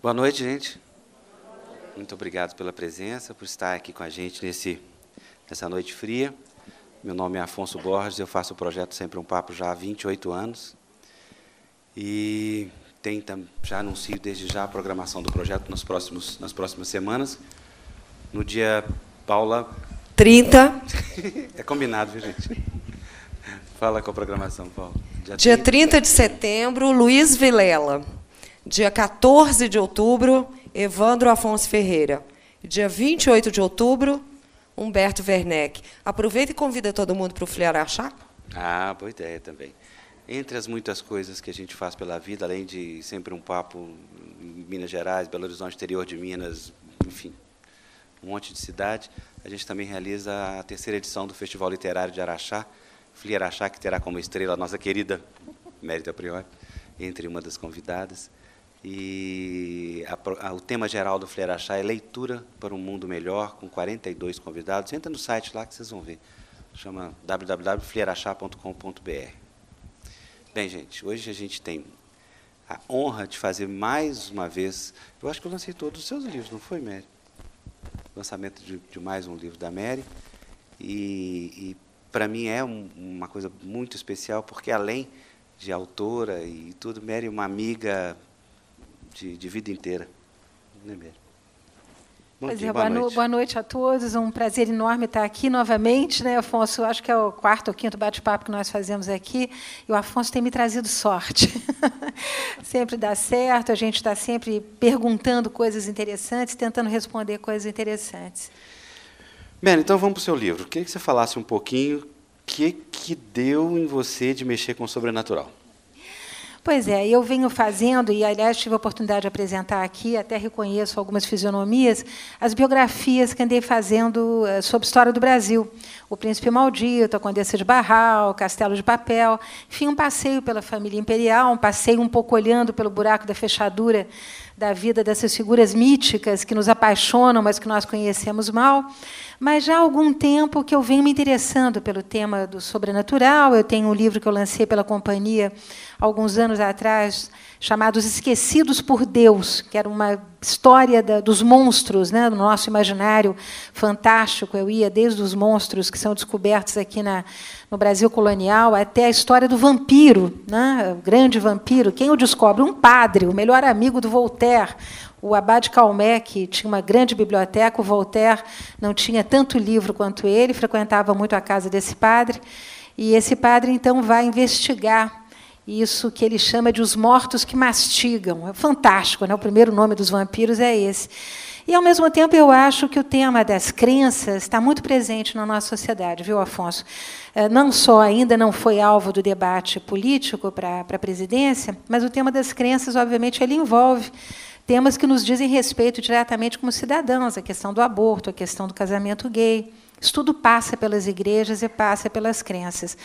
Boa noite, gente. Muito obrigado pela presença, por estar aqui com a gente nessa noite fria. Meu nome é Afonso Borges, eu faço o projeto Sempre um Papo já há 28 anos. E já anuncio desde já a programação do projeto nas próximas semanas. No dia, Paula... 30. É combinado, viu, gente? Fala com a programação, Paula. Dia 30 de setembro, Luiz Vilela. Dia 14 de outubro, Evandro Afonso Ferreira. Dia 28 de outubro, Humberto Werneck. Aproveita e convida todo mundo para o Fliarachá. Ah, boa ideia também. Entre as muitas coisas que a gente faz pela vida, além de Sempre um Papo em Minas Gerais, Belo Horizonte, interior de Minas, enfim, um monte de cidade, a gente também realiza a 3ª edição do Festival Literário de Araxá, Fliarachá, que terá como estrela a nossa querida Mérita Priori, entre uma das convidadas. E o tema geral do Fliarachá é Leitura para um Mundo Melhor, com 42 convidados. Entra no site lá que vocês vão ver. Chama www.fliarachá.com.br. Bem, gente, hoje a gente tem a honra de fazer mais uma vez... Eu acho que eu lancei todos os seus livros, não foi, Mary? Lançamento de mais um livro da Mary. E para mim é uma coisa muito especial, porque além de autora e tudo, Mary é uma amiga... De vida inteira. Não é mesmo? Boa noite a todos. Um prazer enorme estar aqui novamente, né, Afonso? Acho que é o 4º ou 5º bate-papo que nós fazemos aqui. E o Afonso tem me trazido sorte. Sempre dá certo, a gente está sempre perguntando coisas interessantes, tentando responder coisas interessantes. Mary, então vamos para o seu livro. Queria que você falasse um pouquinho o que deu em você de mexer com o sobrenatural. Pois é, eu venho fazendo, e, aliás, tive a oportunidade de apresentar aqui, até reconheço algumas fisionomias, as biografias que andei fazendo sobre a história do Brasil. O Príncipe Maldito, a Condessa de Barral, Castelo de Papel, enfim, um passeio pela família imperial, um passeio um pouco olhando pelo buraco da fechadura da vida dessas figuras míticas que nos apaixonam, mas que nós conhecemos mal. Mas já há algum tempo que eu venho me interessando pelo tema do sobrenatural. Eu tenho um livro que eu lancei pela companhia há alguns anos atrás, chamado Os Esquecidos por Deus, que era uma história dos monstros, né, do nosso imaginário fantástico. Eu ia desde os monstros que são descobertos aqui no Brasil colonial até a história do vampiro, né, o grande vampiro. Quem o descobre? Um padre, o melhor amigo do Voltaire, o Abade Calmet, que tinha uma grande biblioteca. O Voltaire não tinha tanto livro quanto ele, frequentava muito a casa desse padre, e esse padre, então, vai investigar isso que ele chama de os mortos que mastigam. É fantástico, né? O primeiro nome dos vampiros é esse. E, ao mesmo tempo, eu acho que o tema das crenças está muito presente na nossa sociedade, viu, Afonso? Não só ainda não foi alvo do debate político para a presidência, mas o tema das crenças, obviamente, ele envolve temas que nos dizem respeito diretamente como cidadãos, a questão do aborto, a questão do casamento gay. Isso tudo passa pelas igrejas e passa pelas crenças.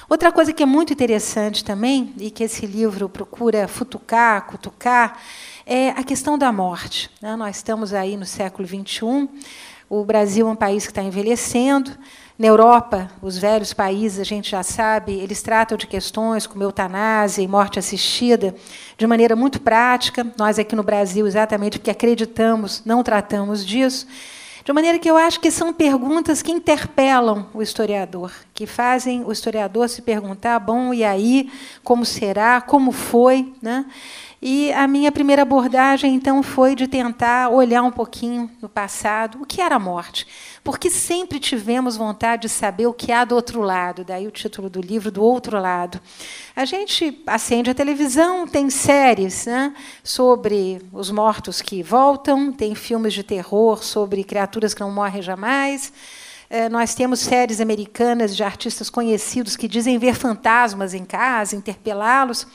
Outra coisa que é muito interessante também, e que esse livro procura futucar, cutucar, é a questão da morte. Nós estamos aí no século XXI, o Brasil é um país que está envelhecendo. Na Europa, os velhos países, a gente já sabe, eles tratam de questões como eutanásia e morte assistida de maneira muito prática. Nós, aqui no Brasil, exatamente porque acreditamos, não tratamos disso. De maneira que eu acho que são perguntas que interpelam o historiador, que fazem o historiador se perguntar, bom, e aí, como será, como foi, né? E a minha primeira abordagem, então, foi de tentar olhar um pouquinho no passado, o que era a morte. Porque sempre tivemos vontade de saber o que há do outro lado, daí o título do livro, Do Outro Lado. A gente acende a televisão, tem séries, né, sobre os mortos que voltam, tem filmes de terror sobre criaturas que não morrem jamais. Nós temos séries americanas de artistas conhecidos que dizem ver fantasmas em casa, interpelá-los.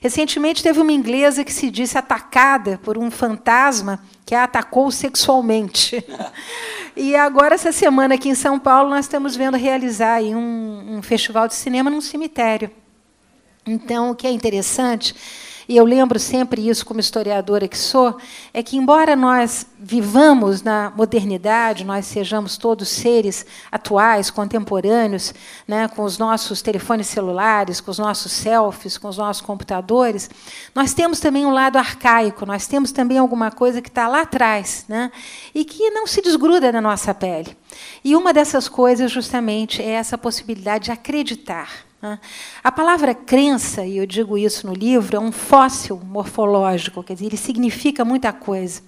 Recentemente teve uma inglesa que se disse atacada por um fantasma que a atacou sexualmente. E agora, essa semana, aqui em São Paulo, nós estamos vendo realizar aí um festival de cinema num cemitério. Então, o que é interessante, e eu lembro sempre isso como historiadora que sou, é que, embora nós vivamos na modernidade, nós sejamos todos seres atuais, contemporâneos, né, com os nossos telefones celulares, com os nossos selfies, com os nossos computadores, nós temos também um lado arcaico, nós temos também alguma coisa que está lá atrás, né, e que não se desgruda da nossa pele. E uma dessas coisas, justamente, é essa possibilidade de acreditar. A palavra crença, e eu digo isso no livro, é um fóssil morfológico, quer dizer, ele significa muita coisa.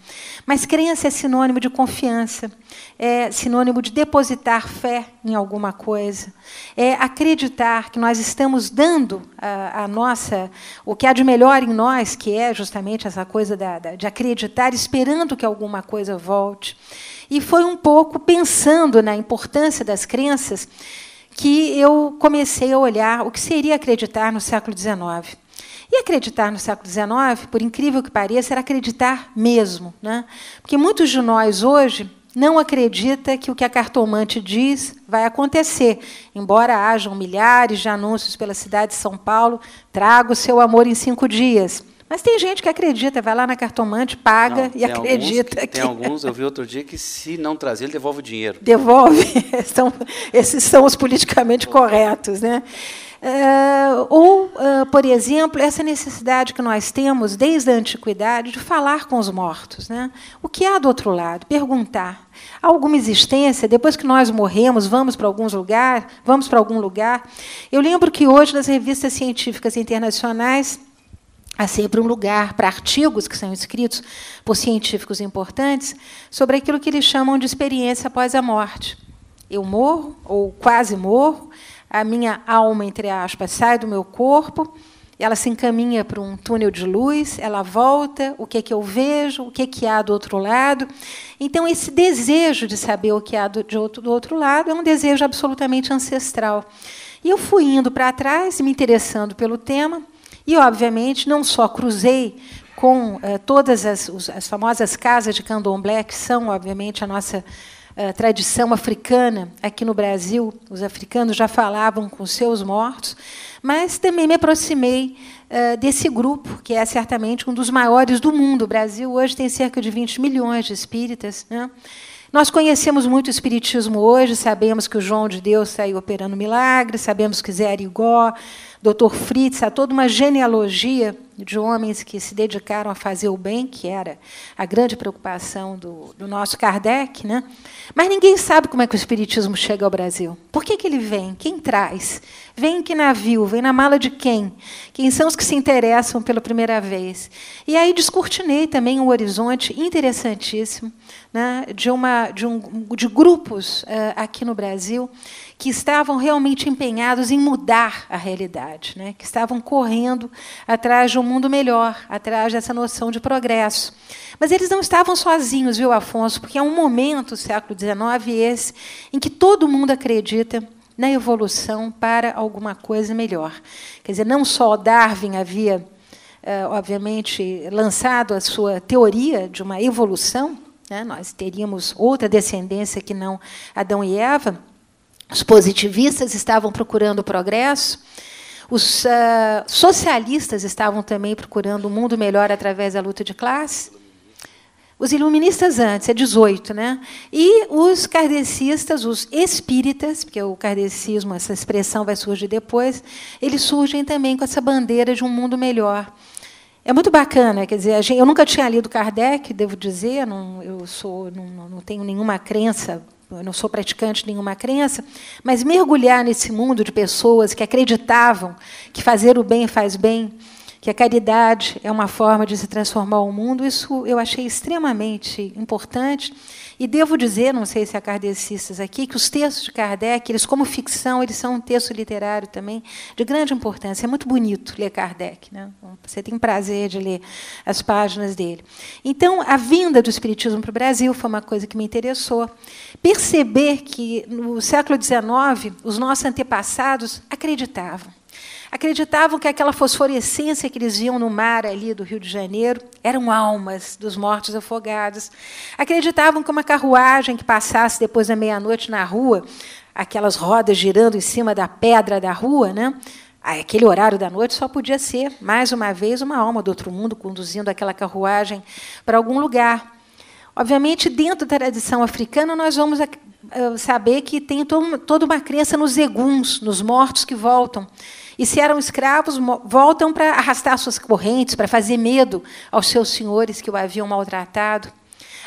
Mas crença é sinônimo de confiança, é sinônimo de depositar fé em alguma coisa, é acreditar que nós estamos dando a nossa, o que há de melhor em nós, que é justamente essa coisa de acreditar, esperando que alguma coisa volte. E foi um pouco pensando na importância das crenças que eu comecei a olhar o que seria acreditar no século XIX. E acreditar no século XIX, por incrível que pareça, era acreditar mesmo, né? Porque muitos de nós hoje não acreditam que o que a cartomante diz vai acontecer, embora hajam milhares de anúncios pela cidade de São Paulo, traga o seu amor em 5 dias. Mas tem gente que acredita, vai lá na cartomante, paga e acredita. Tem alguns, eu vi outro dia, que se não trazer, ele devolve o dinheiro. Devolve. Esses são os politicamente corretos, né? Por exemplo, essa necessidade que nós temos, desde a antiguidade, de falar com os mortos, né? O que há do outro lado? Perguntar. Há alguma existência? Depois que nós morremos, vamos para algum lugar? Eu lembro que hoje, nas revistas científicas internacionais, há sempre um lugar para artigos que são escritos por científicos importantes sobre aquilo que eles chamam de experiência após a morte. Eu morro, ou quase morro, a minha alma, entre aspas, sai do meu corpo, ela se encaminha para um túnel de luz, ela volta, o que é que eu vejo, o que é que há do outro lado. Então, esse desejo de saber o que há do outro lado é um desejo absolutamente ancestral. E eu fui indo para trás, me interessando pelo tema, e, obviamente, não só cruzei com todas as famosas casas de candomblé, que são, obviamente, a nossa tradição africana. Aqui no Brasil, os africanos já falavam com seus mortos, mas também me aproximei desse grupo, que é certamente um dos maiores do mundo. O Brasil hoje tem cerca de 20 milhões de espíritas, né? Nós conhecemos muito o espiritismo hoje, sabemos que o João de Deus está aí operando milagres, sabemos que Zé Arigó, Dr. Fritz, há toda uma genealogia de homens que se dedicaram a fazer o bem, que era a grande preocupação do nosso Kardec, né? Mas ninguém sabe como é que o espiritismo chega ao Brasil. Por que ele vem? Quem traz? Vem em que navio? Vem na mala de quem? Quem são os que se interessam pela primeira vez? E aí descortinei também um horizonte interessantíssimo, né, de grupos aqui no Brasil que estavam realmente empenhados em mudar a realidade, né, que estavam correndo atrás de um mundo melhor, atrás dessa noção de progresso. Mas eles não estavam sozinhos, viu, Afonso? Porque há um momento, o século XIX, esse, em que todo mundo acredita na evolução para alguma coisa melhor. Quer dizer, não só Darwin havia, obviamente, lançado a sua teoria de uma evolução, né, nós teríamos outra descendência que não Adão e Eva. Os positivistas estavam procurando o progresso, os socialistas estavam também procurando um mundo melhor através da luta de classe, os iluministas antes, é 18, né? E os kardecistas, os espíritas, porque o kardecismo, essa expressão vai surgir depois, eles surgem também com essa bandeira de um mundo melhor. É muito bacana, quer dizer, eu nunca tinha lido Kardec, devo dizer, não tenho nenhuma crença, eu não sou praticante de nenhuma crença, mas mergulhar nesse mundo de pessoas que acreditavam que fazer o bem faz bem, que a caridade é uma forma de se transformar o mundo, isso eu achei extremamente importante. E devo dizer, não sei se há kardecistas aqui, que os textos de Kardec, eles, como ficção, eles são um texto literário também de grande importância. É muito bonito ler Kardec, né? Você tem prazer de ler as páginas dele. Então, a vinda do espiritismo para o Brasil foi uma coisa que me interessou. Perceber que, no século XIX, os nossos antepassados acreditavam. acreditavam que aquela fosforescência que eles viam no mar ali do Rio de Janeiro eram almas dos mortos afogados. Acreditavam que uma carruagem que passasse depois da meia-noite na rua, aquelas rodas girando em cima da pedra da rua, né? Aquele horário da noite só podia ser, mais uma vez, uma alma do outro mundo conduzindo aquela carruagem para algum lugar. Obviamente, dentro da tradição africana, nós vamos saber que tem toda uma crença nos eguns, nos mortos que voltam. E, se eram escravos, voltam para arrastar suas correntes, para fazer medo aos seus senhores que o haviam maltratado.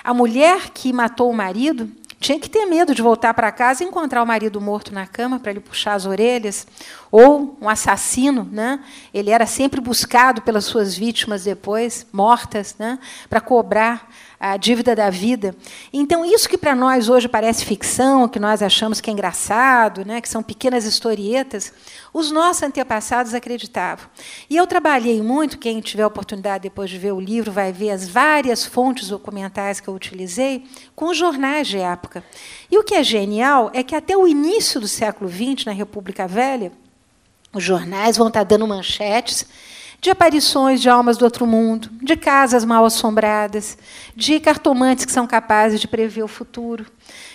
A mulher que matou o marido tinha que ter medo de voltar para casa e encontrar o marido morto na cama para lhe puxar as orelhas. Ou um assassino, né? Ele era sempre buscado pelas suas vítimas depois, mortas, né? Para cobrar a dívida da vida. Então, isso que para nós hoje parece ficção, que nós achamos que é engraçado, né? Que são pequenas historietas, os nossos antepassados acreditavam. E eu trabalhei muito, quem tiver a oportunidade depois de ver o livro vai ver as várias fontes documentais que eu utilizei, com os jornais de época. E o que é genial é que até o início do século XX, na República Velha, os jornais vão estar dando manchetes de aparições de almas do outro mundo, de casas mal assombradas, de cartomantes que são capazes de prever o futuro,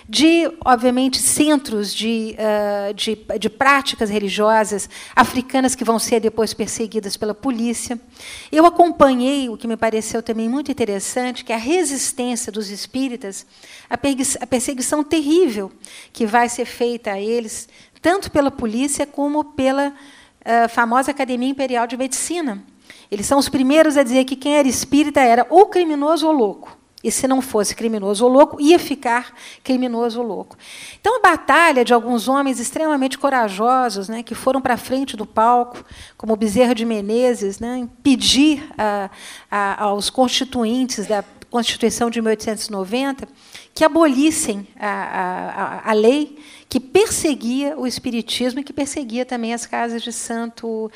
de, obviamente, centros de práticas religiosas africanas que vão ser depois perseguidas pela polícia. Eu acompanhei, o que me pareceu também muito interessante, que a resistência dos espíritas à perseguição terrível que vai ser feita a eles, tanto pela polícia como pela famosa Academia Imperial de Medicina. Eles são os primeiros a dizer que quem era espírita era ou criminoso ou louco. E, se não fosse criminoso ou louco, ia ficar criminoso ou louco. Então, a batalha de alguns homens extremamente corajosos, né, que foram para a frente do palco, como Bezerra de Menezes, né, impedir aos constituintes da Constituição de 1890 que abolissem a lei que perseguia o espiritismo e que perseguia também as casas de santo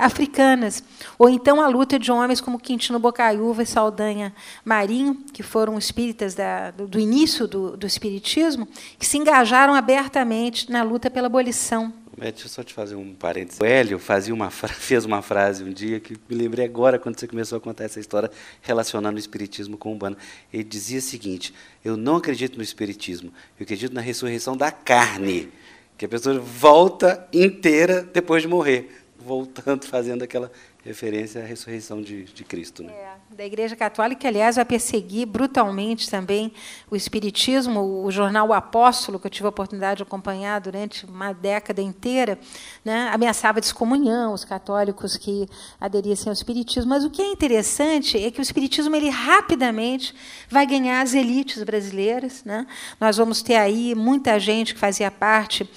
africanas. Ou então a luta de homens como Quintino Bocaiúva e Saldanha Marinho, que foram espíritas do início do espiritismo, que se engajaram abertamente na luta pela abolição. Deixa eu só te fazer um parênteses. O Hélio fez uma frase um dia que me lembrei agora, quando você começou a contar essa história, relacionando o espiritismo com o umbanda. Ele dizia o seguinte: eu não acredito no espiritismo, eu acredito na ressurreição da carne, que a pessoa volta inteira depois de morrer, voltando, fazendo aquela referência à ressurreição de Cristo, né? Da Igreja Católica, que, aliás, vai perseguir brutalmente também o espiritismo. O jornal O Apóstolo, que eu tive a oportunidade de acompanhar durante uma década inteira, né, ameaçava descomunhão os católicos que aderissem ao espiritismo. Mas o que é interessante é que o espiritismo ele rapidamente vai ganhar as elites brasileiras, né? Nós vamos ter aí muita gente que fazia parte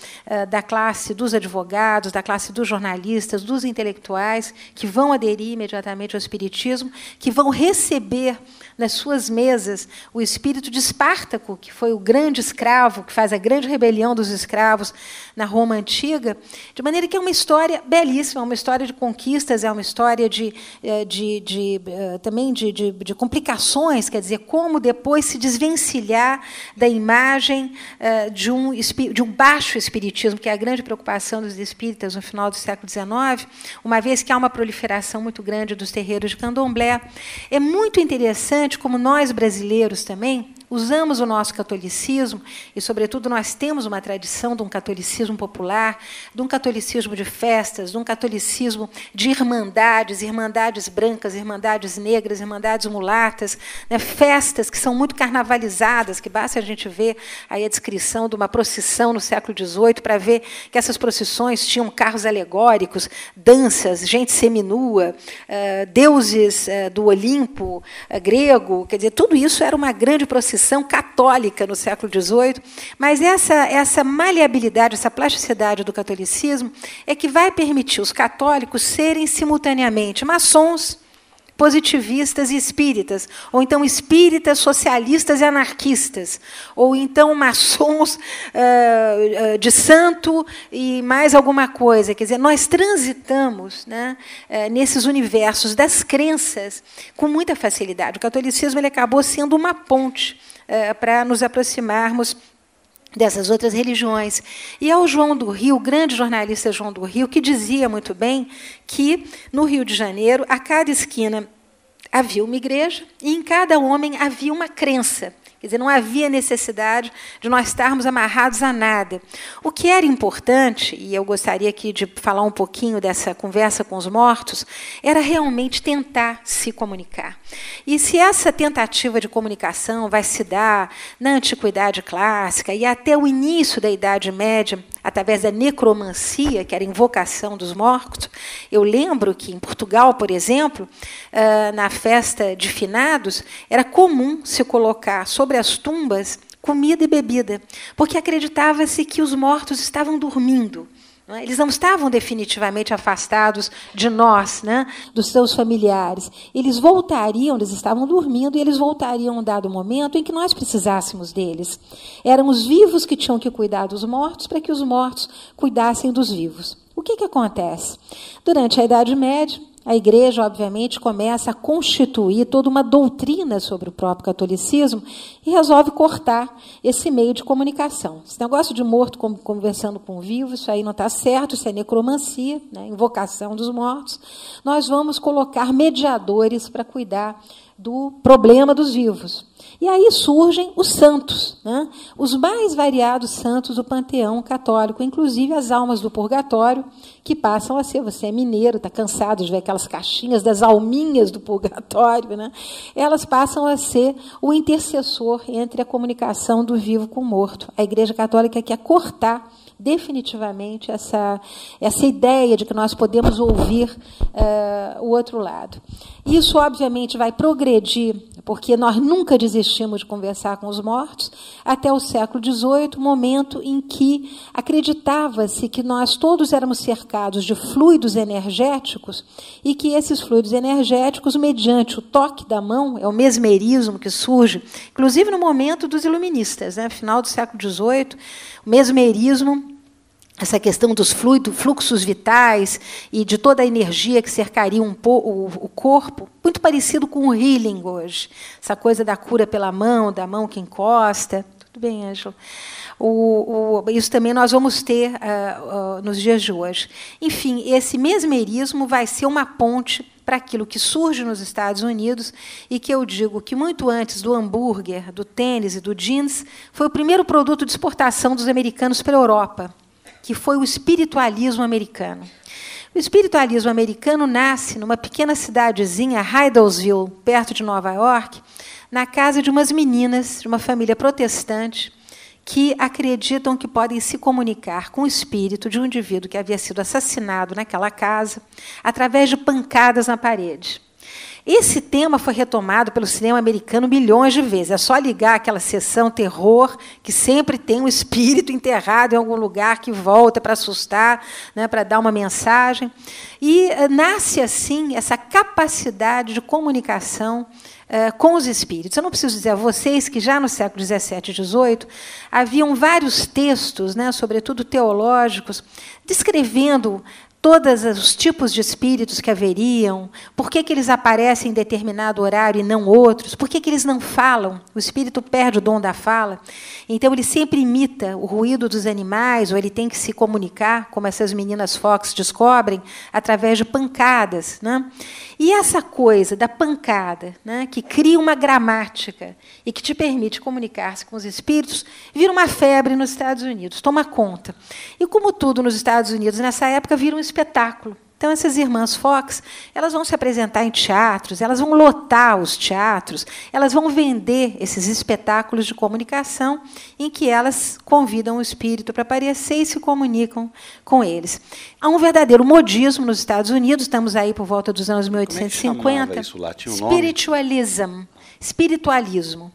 da classe dos advogados, da classe dos jornalistas, dos intelectuais, que vão aderir imediatamente ao espiritismo, que vão receber nas suas mesas o espírito de Espartaco, que foi o grande escravo, que faz a grande rebelião dos escravos na Roma Antiga, de maneira que é uma história belíssima, uma história de conquistas, é uma história também de complicações, quer dizer, como depois se desvencilhar da imagem de um baixo espiritismo, que é a grande preocupação dos espíritas no final do século XIX, uma vez que há uma proliferação muito grande dos terreiros de candomblé. É muito interessante como nós, brasileiros, também usamos o nosso catolicismo, e, sobretudo, nós temos uma tradição de um catolicismo popular, de um catolicismo de festas, de um catolicismo de irmandades, irmandades brancas, irmandades negras, irmandades mulatas, né, festas que são muito carnavalizadas, que basta a gente ver aí a descrição de uma procissão no século XVIII para ver que essas procissões tinham carros alegóricos, danças, gente seminua, deuses do Olimpo grego, quer dizer, tudo isso era uma grande procissão católica no século XVIII, mas essa maleabilidade, essa plasticidade do catolicismo é que vai permitir os católicos serem simultaneamente maçons, positivistas e espíritas, ou então espíritas, socialistas e anarquistas, ou então maçons de santo e mais alguma coisa. Quer dizer, nós transitamos, né, nesses universos das crenças com muita facilidade. O catolicismo ele acabou sendo uma ponte para nos aproximarmos dessas outras religiões. E é o João do Rio, o grande jornalista João do Rio, que dizia muito bem que, no Rio de Janeiro, a cada esquina havia uma igreja e em cada homem havia uma crença. Quer dizer, não havia necessidade de nós estarmos amarrados a nada. O que era importante, e eu gostaria aqui de falar um pouquinho dessa conversa com os mortos, era realmente tentar se comunicar. E se essa tentativa de comunicação vai se dar na Antiguidade Clássica e até o início da Idade Média, através da necromancia, que era a invocação dos mortos, eu lembro que, em Portugal, por exemplo, na festa de finados, era comum se colocar sobre as tumbas comida e bebida, porque acreditava-se que os mortos estavam dormindo. Eles não estavam definitivamente afastados de nós, dos seus familiares. Eles voltariam, eles estavam dormindo, e eles voltariam em um dado momento em que nós precisássemos deles. Eram os vivos que tinham que cuidar dos mortos para que os mortos cuidassem dos vivos. O que acontece? Durante a Idade Média, a Igreja, obviamente, começa a constituir toda uma doutrina sobre o próprio catolicismo e resolve cortar esse meio de comunicação. Esse negócio de morto conversando com vivo, isso aí não está certo, isso é necromancia, invocação dos mortos. Nós vamos colocar mediadores para cuidar do problema dos vivos. E aí surgem os santos, os mais variados santos do panteão católico, inclusive as almas do purgatório, que passam a ser, você é mineiro, está cansado de ver aquelas caixinhas das alminhas do purgatório, elas passam a ser o intercessor entre a comunicação do vivo com o morto. A Igreja Católica quer cortar definitivamente essa ideia de que nós podemos ouvir o outro lado. Isso, obviamente, vai progredir, porque nós nunca desistimos de conversar com os mortos, até o século XVIII, momento em que acreditava-se que nós todos éramos cercados de fluidos energéticos e que esses fluidos energéticos, mediante o toque da mão, é o mesmerismo que surge, inclusive no momento dos iluministas, final do século XVIII, o mesmerismo, essa questão dos fluxos vitais e de toda a energia que cercaria o corpo, muito parecido com o healing hoje. Essa coisa da cura pela mão, da mão que encosta. Tudo bem, Ângelo? Isso também nós vamos ter nos dias de hoje. Enfim, esse mesmerismo vai ser uma ponte para aquilo que surge nos Estados Unidos e que eu digo que, muito antes do hambúrguer, do tênis e do jeans, foi o primeiro produto de exportação dos americanos para a Europa, que foi o espiritualismo americano. O espiritualismo americano nasce numa pequena cidadezinha, Hydalsville, perto de Nova York, na casa de umas meninas de uma família protestante que acreditam que podem se comunicar com o espírito de um indivíduo que havia sido assassinado naquela casa através de pancadas na parede. Esse tema foi retomado pelo cinema americano milhões de vezes. É só ligar aquela sessão terror, que sempre tem um espírito enterrado em algum lugar que volta para assustar, para dar uma mensagem. E nasce, assim, essa capacidade de comunicação com os espíritos. Eu não preciso dizer a vocês que, já no século XVII e XVIII, haviam vários textos, sobretudo teológicos, descrevendo todos os tipos de espíritos que haveriam, por que eles aparecem em determinado horário e não outros, por que eles não falam, o espírito perde o dom da fala, então ele sempre imita o ruído dos animais, ou ele tem que se comunicar, como essas meninas Fox descobrem, através de pancadas. E essa coisa da pancada, que cria uma gramática e que te permite comunicar-se com os espíritos, vira uma febre nos Estados Unidos, toma conta. E, como tudo nos Estados Unidos, nessa época, vira um espetáculo. Então, essas irmãs Fox, elas vão se apresentar em teatros, elas vão lotar os teatros, elas vão vender esses espetáculos de comunicação em que elas convidam o espírito para aparecer e se comunicam com eles. Há um verdadeiro modismo nos Estados Unidos, estamos aí por volta dos anos 1850. Isso lá? Tinha um nome? Espiritualismo.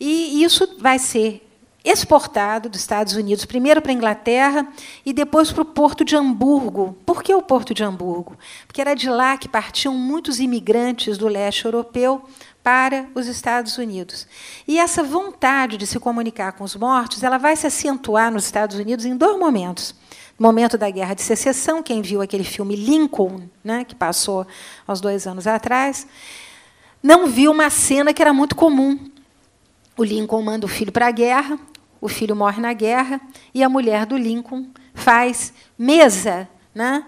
E isso vai ser exportado dos Estados Unidos, primeiro para a Inglaterra e depois para o Porto de Hamburgo. Por que o Porto de Hamburgo? Porque era de lá que partiam muitos imigrantes do leste europeu para os Estados Unidos. E essa vontade de se comunicar com os mortos, ela vai se acentuar nos Estados Unidos em dois momentos. No momento da Guerra de Secessão, quem viu aquele filme Lincoln, que passou há uns 2 anos atrás, não viu uma cena que era muito comum. O Lincoln manda o filho para a guerra, o filho morre na guerra, e a mulher do Lincoln faz mesa, né,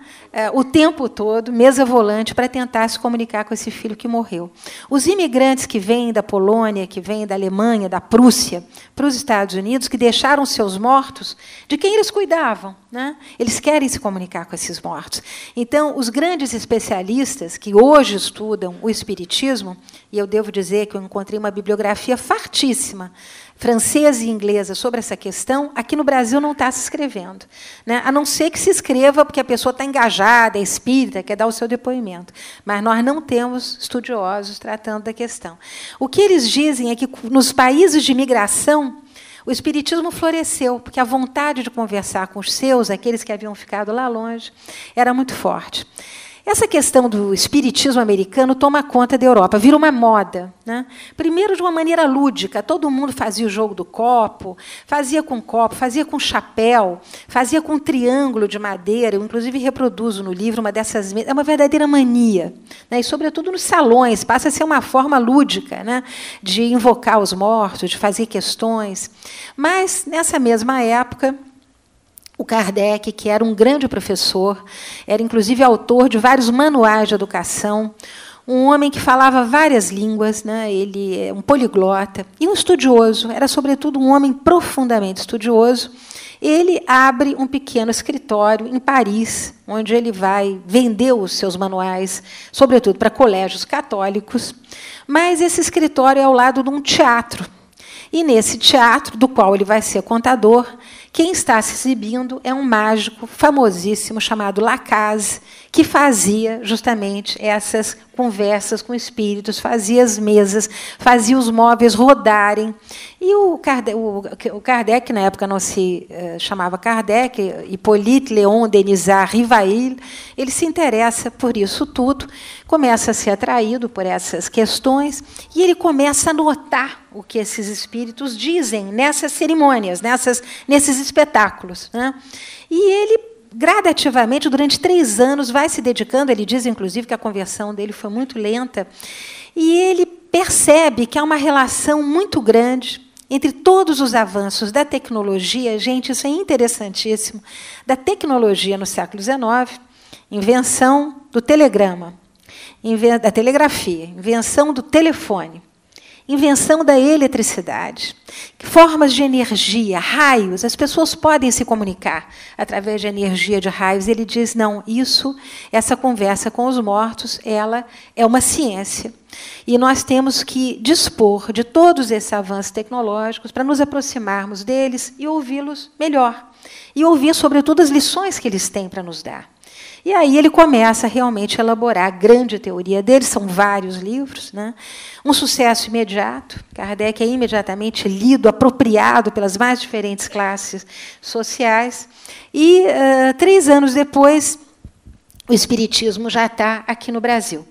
o tempo todo, mesa volante, para tentar se comunicar com esse filho que morreu. Os imigrantes que vêm da Polônia, que vêm da Alemanha, da Prússia, para os Estados Unidos, que deixaram seus mortos, de quem eles cuidavam, né? Eles querem se comunicar com esses mortos. Então, os grandes especialistas que hoje estudam o espiritismo, e eu devo dizer que eu encontrei uma bibliografia fartíssima, francesa e inglesa, sobre essa questão, aqui no Brasil não está se escrevendo, né? A não ser que se escreva porque a pessoa está engajada, é espírita, quer dar o seu depoimento. Mas nós não temos estudiosos tratando da questão. O que eles dizem é que, nos países de imigração, o espiritismo floresceu, porque a vontade de conversar com os seus, aqueles que haviam ficado lá longe, era muito forte. Essa questão do espiritismo americano toma conta da Europa, vira uma moda, né? Primeiro, de uma maneira lúdica, todo mundo fazia o jogo do copo, fazia com chapéu, fazia com triângulo de madeira. Eu, inclusive, reproduzo no livro uma dessas mesas. É uma verdadeira mania, né? E, sobretudo, nos salões, passa a ser uma forma lúdica, né, de invocar os mortos, de fazer questões. Mas, nessa mesma época, o Kardec, que era um grande professor, era, inclusive, autor de vários manuais de educação, um homem que falava várias línguas, né? Ele é um poliglota e um estudioso, era, sobretudo, um homem profundamente estudioso. Ele abre um pequeno escritório em Paris, onde ele vai vender os seus manuais, sobretudo para colégios católicos, mas esse escritório é ao lado de um teatro. E, nesse teatro, do qual ele vai ser contador, quem está se exibindo é um mágico famosíssimo chamado Lacaze, que fazia justamente essas conversas com espíritos, fazia as mesas, fazia os móveis rodarem. E o Kardec, na época não se chamava Kardec, Hippolyte Léon Denisard Rivail, ele se interessa por isso tudo, começa a ser atraído por essas questões, e ele começa a notar o que esses espíritos dizem nessas cerimônias, nesses espetáculos, né? E ele, gradativamente, durante 3 anos, vai se dedicando. Ele diz, inclusive, que a conversão dele foi muito lenta, e ele percebe que há uma relação muito grande entre todos os avanços da tecnologia. Gente, isso é interessantíssimo, da tecnologia no século XIX, invenção do telegrama, da telegrafia, invenção do telefone, invenção da eletricidade, formas de energia, raios. As pessoas podem se comunicar através de energia de raios. Ele diz, não, essa conversa com os mortos, ela é uma ciência. E nós temos que dispor de todos esses avanços tecnológicos para nos aproximarmos deles e ouvi-los melhor. E ouvir, sobretudo, as lições que eles têm para nos dar. E aí ele começa realmente a elaborar a grande teoria dele, são vários livros, né? Um sucesso imediato. Kardec é imediatamente lido, apropriado pelas mais diferentes classes sociais. E, 3 anos depois, o espiritismo já está aqui no Brasil.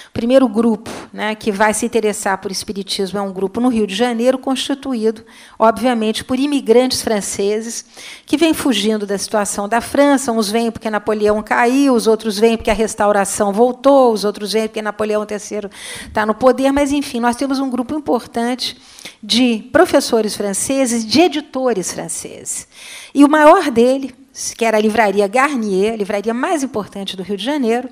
O primeiro grupo, né, que vai se interessar por espiritismo é um grupo no Rio de Janeiro, constituído, obviamente, por imigrantes franceses que vêm fugindo da situação da França. Uns vêm porque Napoleão caiu, os outros vêm porque a restauração voltou, os outros vêm porque Napoleão III está no poder. Mas, enfim, nós temos um grupo importante de professores franceses, de editores franceses. E o maior dele, que era a Livraria Garnier, a livraria mais importante do Rio de Janeiro,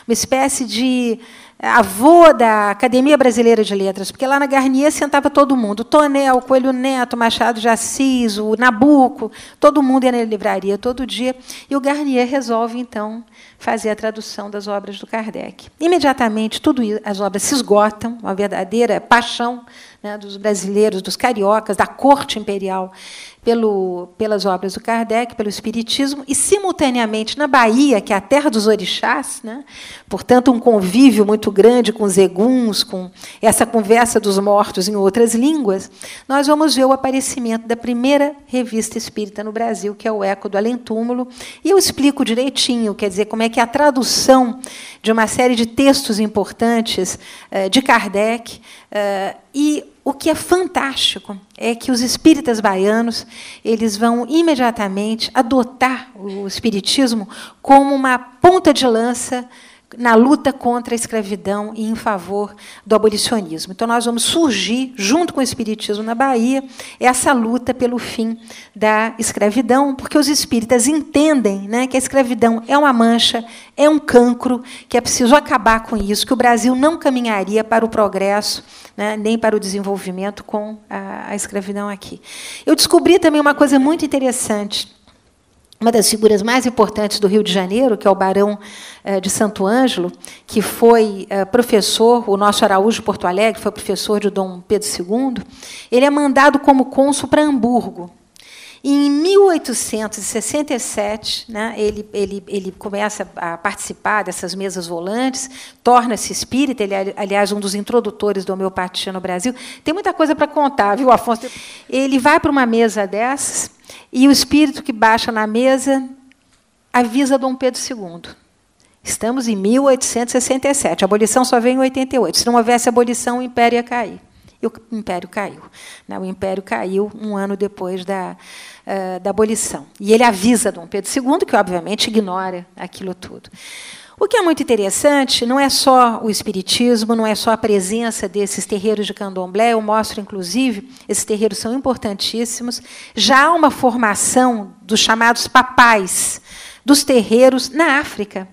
uma espécie de avô da Academia Brasileira de Letras, porque lá na Garnier sentava todo mundo, o Tonel, o Coelho Neto, o Machado de Assis, o Nabuco, todo mundo ia na livraria todo dia, e o Garnier resolve, então, fazer a tradução das obras do Kardec. Imediatamente, as obras se esgotam, uma verdadeira paixão, né, dos brasileiros, dos cariocas, da corte imperial, pelas obras do Kardec, pelo espiritismo, e, simultaneamente, na Bahia, que é a terra dos orixás, né, portanto, um convívio muito grande com os eguns, com essa conversa dos mortos em outras línguas, nós vamos ver o aparecimento da primeira revista espírita no Brasil, que é o Eco do Além-Túmulo, e eu explico direitinho, quer dizer, como é que a tradução de uma série de textos importantes de Kardec, e o que é fantástico é que os espíritas baianos eles vão imediatamente adotar o espiritismo como uma ponta de lança na luta contra a escravidão e em favor do abolicionismo. Então, nós vamos surgir, junto com o Espiritismo na Bahia, essa luta pelo fim da escravidão, porque os espíritas entendem, né, que a escravidão é uma mancha, é um cancro, que é preciso acabar com isso, que o Brasil não caminharia para o progresso, né, nem para o desenvolvimento com a escravidão aqui. Eu descobri também uma coisa muito interessante. Uma das figuras mais importantes do Rio de Janeiro, que é o Barão de Santo Ângelo, que foi professor, o nosso Araújo Porto Alegre, foi professor de Dom Pedro II, ele é mandado como cônsul para Hamburgo. E, em 1867, né, ele começa a participar dessas mesas volantes, torna-se espírita, ele é, aliás, um dos introdutores da homeopatia no Brasil. Tem muita coisa para contar, viu, Afonso? Ele vai para uma mesa dessas, e o espírito que baixa na mesa avisa Dom Pedro II. Estamos em 1867, a abolição só veio em 88. Se não houvesse abolição, o Império ia cair. E o Império caiu. O Império caiu um ano depois da abolição. E ele avisa Dom Pedro II, que, obviamente, ignora aquilo tudo. O que é muito interessante não é só o espiritismo, não é só a presença desses terreiros de candomblé. Eu mostro, inclusive, esses terreiros são importantíssimos. Já há uma formação dos chamados papais dos terreiros na África.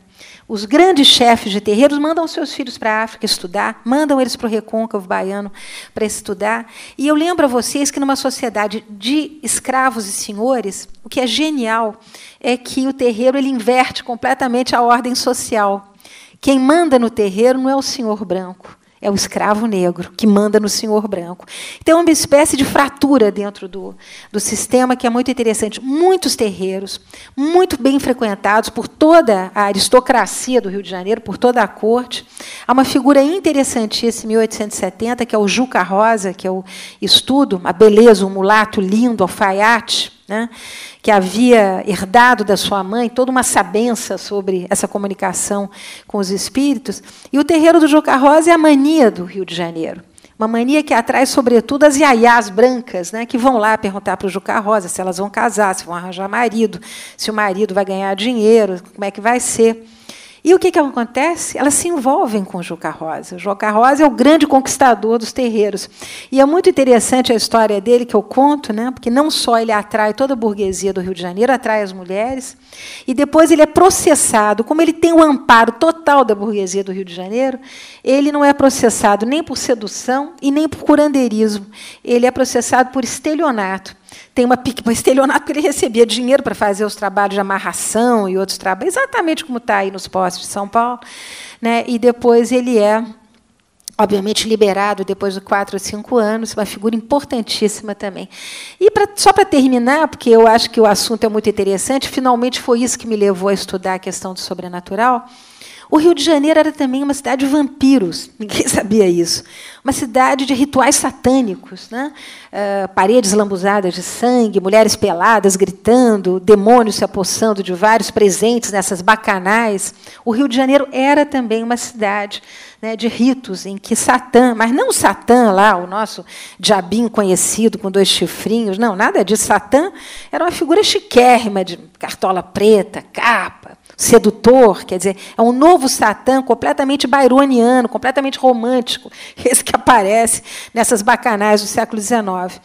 Os grandes chefes de terreiros mandam seus filhos para a África estudar, mandam eles para o recôncavo baiano para estudar. E eu lembro a vocês que, numa sociedade de escravos e senhores, o que é genial é que o terreiro ele inverte completamente a ordem social. Quem manda no terreiro não é o senhor branco, é o escravo negro que manda no senhor branco. Então, é uma espécie de fratura dentro do sistema que é muito interessante. Muitos terreiros, muito bem frequentados por toda a aristocracia do Rio de Janeiro, por toda a corte. Há uma figura interessantíssima, em 1870, que é o Juca Rosa, que eu estudo, a beleza, um mulato lindo, alfaiate, né, que havia herdado da sua mãe toda uma sabença sobre essa comunicação com os espíritos. E o terreiro do Juca Rosa é a mania do Rio de Janeiro. Uma mania que atrai, sobretudo, as iaiás brancas, né, que vão lá perguntar para o Juca Rosa se elas vão casar, se vão arranjar marido, se o marido vai ganhar dinheiro, como é que vai ser. E o que acontece? Elas se envolvem com o Juca Rosa. O Juca Rosa é o grande conquistador dos terreiros. E é muito interessante a história dele, que eu conto, né, porque não só ele atrai toda a burguesia do Rio de Janeiro, atrai as mulheres, e depois ele é processado. Como ele tem o amparo total da burguesia do Rio de Janeiro, ele não é processado nem por sedução e nem por curandeirismo. Ele é processado por estelionato. Tem uma estelionato porque ele recebia dinheiro para fazer os trabalhos de amarração e outros trabalhos, exatamente como está aí nos postos de São Paulo, né? E depois ele é, obviamente, liberado depois de 4 ou 5 anos, uma figura importantíssima também. E só para terminar, porque eu acho que o assunto é muito interessante, finalmente foi isso que me levou a estudar a questão do sobrenatural. O Rio de Janeiro era também uma cidade de vampiros, ninguém sabia isso. Uma cidade de rituais satânicos, né? Paredes lambuzadas de sangue, mulheres peladas gritando, demônios se apossando de vários presentes nessas bacanais. O Rio de Janeiro era também uma cidade, né, de ritos em que Satã, mas não Satã lá, o nosso diabinho conhecido com 2 chifrinhos, não, nada disso. Satã era uma figura chiquérrima, de cartola preta, capa, sedutor, quer dizer, é um novo Satã completamente byroniano, completamente romântico, esse que aparece nessas bacanais do século XIX.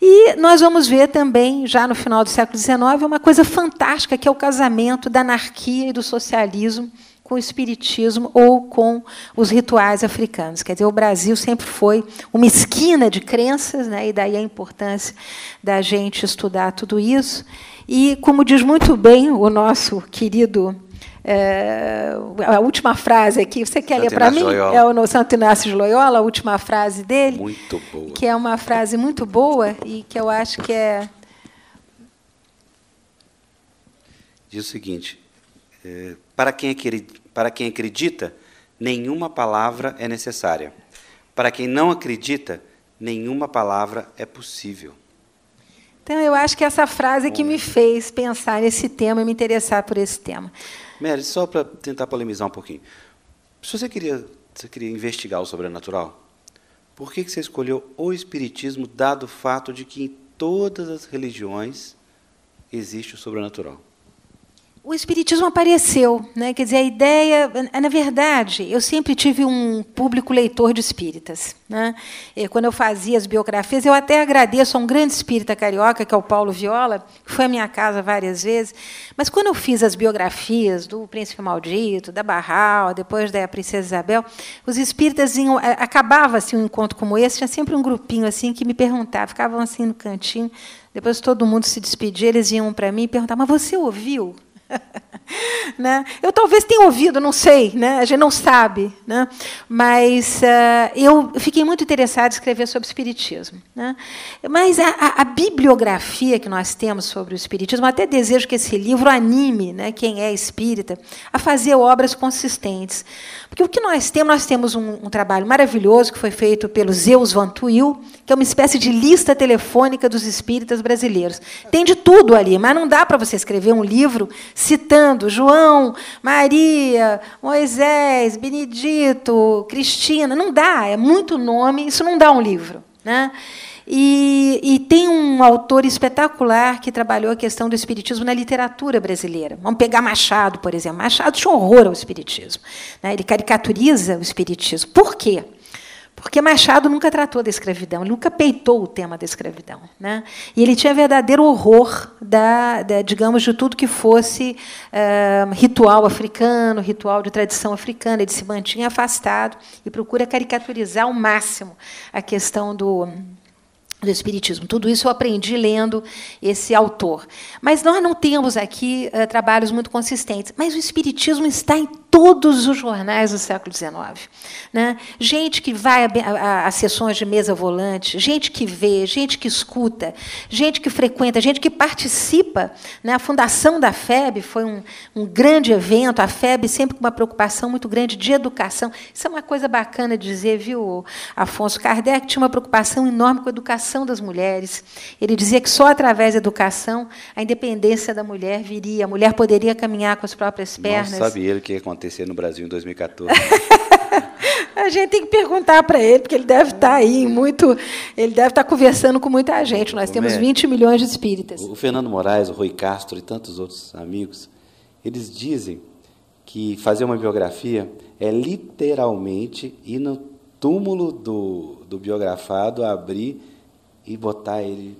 E nós vamos ver também, já no final do século XIX, uma coisa fantástica, que é o casamento da anarquia e do socialismo com o espiritismo ou com os rituais africanos. Quer dizer, o Brasil sempre foi uma esquina de crenças, né, e daí a importância da gente estudar tudo isso. E, como diz muito bem o nosso querido... a última frase aqui, você quer ler para mim? É o Santo Inácio de Loyola, a última frase dele. Muito boa. Que é uma frase muito boa e que eu acho que é... Diz o seguinte, para quem acredita, nenhuma palavra é necessária. Para quem não acredita, nenhuma palavra é possível. Então, eu acho que essa frase é que me fez pensar nesse tema e me interessar por esse tema. Mary, só para tentar polemizar um pouquinho. Se você queria investigar o sobrenatural, por que você escolheu o espiritismo, dado o fato de que em todas as religiões existe o sobrenatural? O espiritismo apareceu, né? Quer dizer, a ideia, na verdade, eu sempre tive um público leitor de espíritas, né? E quando eu fazia as biografias, eu até agradeço a um grande espírita carioca, que é o Paulo Viola, que foi à minha casa várias vezes, mas quando eu fiz as biografias do Príncipe Maldito, da Barral, depois da Princesa Isabel, os espíritas iam, acabava-se um encontro como esse, tinha sempre um grupinho assim que me perguntava, ficavam assim no cantinho, depois todo mundo se despedia, eles iam para mim e perguntavam, mas você ouviu? Né? Eu talvez tenha ouvido, não sei, né? A gente não sabe, né? Mas eu fiquei muito interessada em escrever sobre o espiritismo, né? Mas a bibliografia que nós temos sobre o espiritismo, até desejo que esse livro anime, né, quem é espírita a fazer obras consistentes. Porque o que nós temos um trabalho maravilhoso que foi feito pelo Zeus Van Tuyl, que é uma espécie de lista telefônica dos espíritas brasileiros. Tem de tudo ali, mas não dá para você escrever um livro citando João, Maria, Moisés, Benedito, Cristina. Não dá, é muito nome, isso não dá um livro, né? E tem um autor espetacular que trabalhou a questão do espiritismo na literatura brasileira. Vamos pegar Machado, por exemplo. Machado tinha horror ao espiritismo, né? Ele caricaturiza o espiritismo. Por quê? Porque Machado nunca tratou da escravidão, ele nunca peitou o tema da escravidão, né? E ele tinha verdadeiro horror digamos, de tudo que fosse ritual africano, ritual de tradição africana. Ele se mantinha afastado e procura caricaturizar ao máximo a questão do espiritismo. Tudo isso eu aprendi lendo esse autor. Mas nós não temos aqui trabalhos muito consistentes. Mas o espiritismo está em todos os jornais do século XIX. Né? Gente que vai a sessões de mesa volante, gente que vê, gente que escuta, gente que frequenta, gente que participa. Né? A fundação da FEB foi um grande evento, a FEB sempre com uma preocupação muito grande de educação. Isso é uma coisa bacana de dizer, viu, Afonso? Kardec tinha uma preocupação enorme com a educação das mulheres. Ele dizia que só através da educação a independência da mulher viria, a mulher poderia caminhar com as próprias pernas. Não sabe ele o que ia acontecer no Brasil em 2014. A gente tem que perguntar para ele, porque ele deve estar aí ele deve estar conversando com muita gente. Nós temos 20 milhões de espíritas. O Fernando Moraes, o Rui Castro e tantos outros amigos, eles dizem que fazer uma biografia é literalmente ir no túmulo do biografado, abrir e botar ele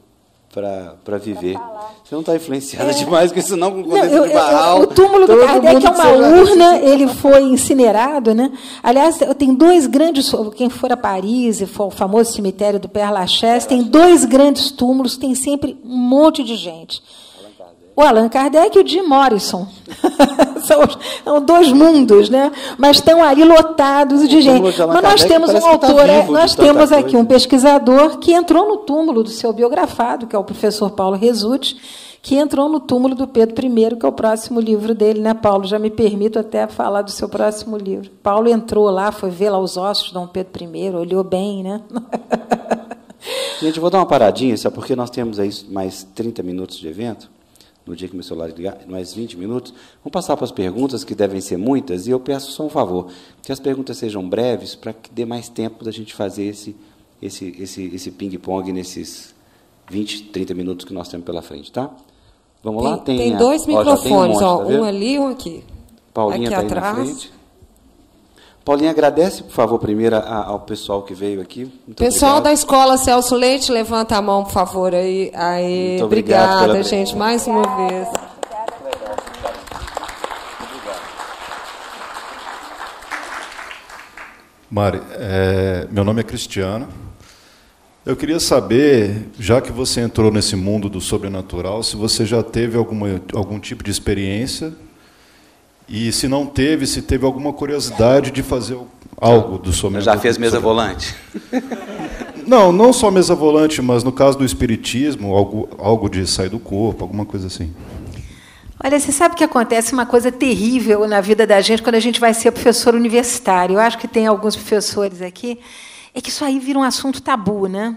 para viver. Você não está influenciada demais com isso, não? Com o contexto de Barral. O túmulo do Kardec é uma urna, ele foi incinerado, né? Aliás, tem dois grandes... Quem for a Paris, for o famoso cemitério do Père Lachaise, tem dois grandes túmulos, tem sempre um monte de gente. O Allan Kardec e o Jim Morrison. São dois mundos, né? Mas estão ali lotados de gente. Mas nós temos um autor, nós temos aqui um pesquisador que entrou no túmulo do seu biografado, que é o professor Paulo Resutti, que entrou no túmulo do Pedro I, que é o próximo livro dele, né, Paulo? Já me permito até falar do seu próximo livro. Paulo entrou lá, foi ver lá os ossos de Dom Pedro I, olhou bem, né? Gente, eu vou dar uma paradinha, só porque nós temos aí mais 30 minutos de evento. No dia que meu celular ligar, mais 20 minutos. Vamos passar para as perguntas, que devem ser muitas, e eu peço só um favor, que as perguntas sejam breves, para que dê mais tempo da gente fazer esse ping-pong nesses 20, 30 minutos que nós temos pela frente, tá? Vamos lá? Tem dois microfones, um ali e um aqui. Paulinha está aí atrás. Na frente. Paulinha, agradece, por favor, primeiro ao pessoal que veio aqui. Muito pessoal obrigado. Da Escola Celso Leite, levanta a mão, por favor. Aí, muito obrigada, gente, mais uma vez. Mari, meu nome é Cristiano. Eu queria saber, já que você entrou nesse mundo do sobrenatural, se você já teve algum tipo de experiência. E se não teve, se teve alguma curiosidade de fazer algo do sobrenatural. Já fez mesa volante? Não só mesa volante, mas no caso do espiritismo, algo de sair do corpo, alguma coisa assim. Olha, você sabe que acontece uma coisa terrível na vida da gente quando a gente vai ser professor universitário. Eu acho que tem alguns professores aqui, é que isso aí vira um assunto tabu, né?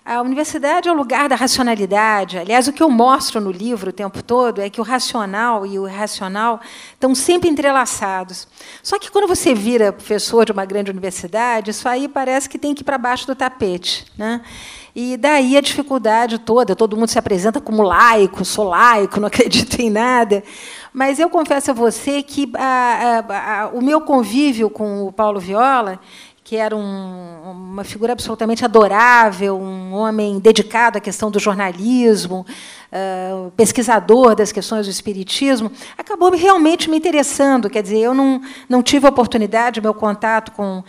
A universidade é o lugar da racionalidade. Aliás, o que eu mostro no livro o tempo todo é que o racional e o irracional estão sempre entrelaçados. Só que, quando você vira professor de uma grande universidade, isso aí parece que tem que ir para baixo do tapete, né? E daí a dificuldade toda, todo mundo se apresenta como laico, sou laico, não acredito em nada. Mas eu confesso a você que o meu convívio com o Paulo Viola, que era uma figura absolutamente adorável, um homem dedicado à questão do jornalismo, pesquisador das questões do espiritismo, acabou realmente me interessando. Quer dizer, eu não tive a oportunidade, meu contato com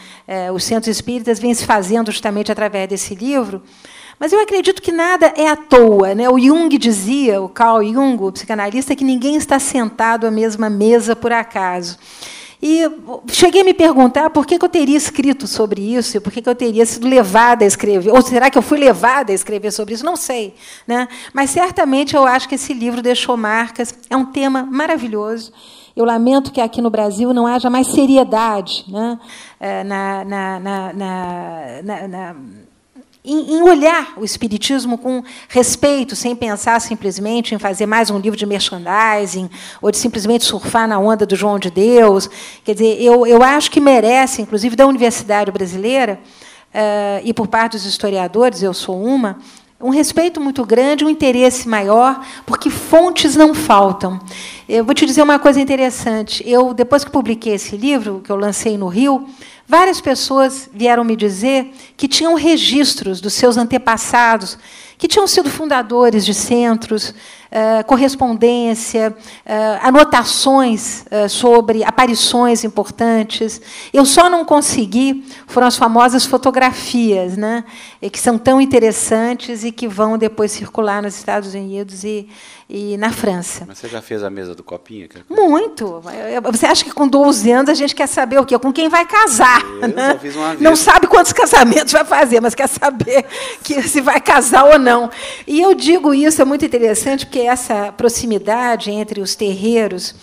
os centros espíritas vem se fazendo justamente através desse livro, mas eu acredito que nada é à toa, né? O Jung dizia, o Carl Jung, o psicanalista, que ninguém está sentado à mesma mesa por acaso. E cheguei a me perguntar por que eu teria escrito sobre isso, e por que eu teria sido levada a escrever, ou será que eu fui levada a escrever sobre isso? Não sei, né? Mas, certamente, eu acho que esse livro deixou marcas. É um tema maravilhoso. Eu lamento que aqui no Brasil não haja mais seriedade, né? Em olhar o espiritismo com respeito, sem pensar simplesmente em fazer mais um livro de merchandising ou de simplesmente surfar na onda do João de Deus. Quer dizer, eu acho que merece, inclusive da Universidade Brasileira, e por parte dos historiadores, eu sou um respeito muito grande, um interesse maior, porque fontes não faltam. Eu vou te dizer uma coisa interessante. Depois que publiquei esse livro, que eu lancei no Rio, várias pessoas vieram me dizer que tinham registros dos seus antepassados, que tinham sido fundadores de centros, correspondência, anotações sobre aparições importantes. Eu só não consegui, foram as famosas fotografias, né, que são tão interessantes e que vão depois circular nos Estados Unidos e na França. Mas você já fez a mesa do copinho? Muito. Você acha que com 12 anos a gente quer saber o quê? Com quem vai casar? Né? Só fiz uma vez. Não sabe quantos casamentos vai fazer, mas quer saber se vai casar ou não. E eu digo isso, é muito interessante, porque essa proximidade entre os terreiros,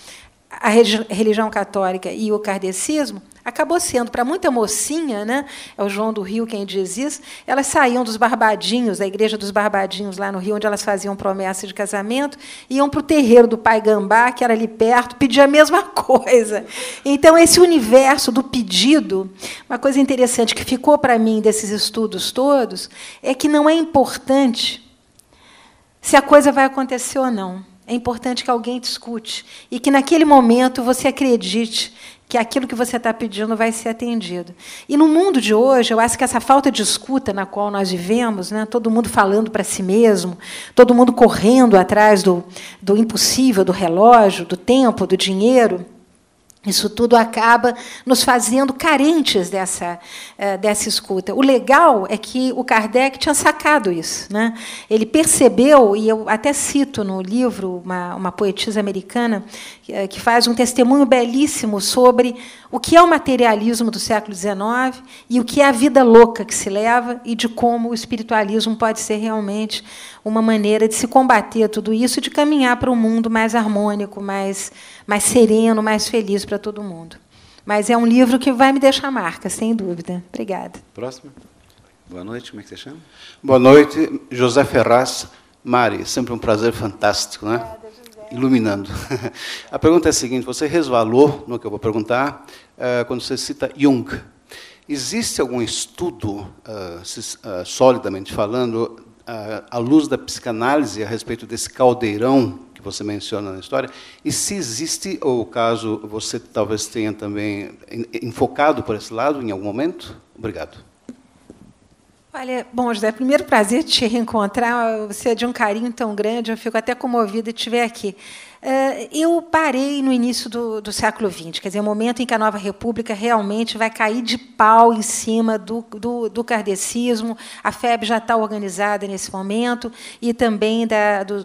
a religião católica e o kardecismo, acabou sendo, para muita mocinha, né, é o João do Rio quem diz isso, elas saíam dos Barbadinhos, da igreja dos Barbadinhos, lá no Rio, onde elas faziam promessa de casamento, iam para o terreiro do Pai Gambá, que era ali perto, pedir a mesma coisa. Então, esse universo do pedido, uma coisa interessante que ficou para mim desses estudos todos, é que não é importante se a coisa vai acontecer ou não. É importante que alguém te escute e que, naquele momento, você acredite que aquilo que você está pedindo vai ser atendido. E, no mundo de hoje, eu acho que essa falta de escuta na qual nós vivemos, né, todo mundo falando para si mesmo, todo mundo correndo atrás do impossível, do relógio, do tempo, do dinheiro, isso tudo acaba nos fazendo carentes dessa escuta. O legal é que o Kardec tinha sacado isso, né? Ele percebeu, e eu até cito no livro uma poetisa americana que faz um testemunho belíssimo sobre o que é o materialismo do século XIX e o que é a vida louca que se leva e de como o espiritualismo pode ser realmente uma maneira de se combater tudo isso e de caminhar para um mundo mais harmônico, mais sereno, mais feliz para todo mundo. Mas é um livro que vai me deixar marca, sem dúvida. Obrigada. Próximo. Boa noite, como é que você chama? Boa noite, José Ferraz. Mari, sempre um prazer fantástico, né? Iluminando. A pergunta é a seguinte, você resvalou no que eu vou perguntar, quando você cita Jung. Existe algum estudo, solidamente falando, à luz da psicanálise a respeito desse caldeirão que você menciona na história? E se existe, ou caso você talvez tenha também enfocado por esse lado em algum momento? Obrigado. Olha, bom, José, primeiro prazer te reencontrar. Você é de um carinho tão grande, eu fico até comovida de te ver aqui. Eu parei no início do século XX, quer dizer, o momento em que a Nova República realmente vai cair de pau em cima do kardecismo. A FEB já está organizada nesse momento, e também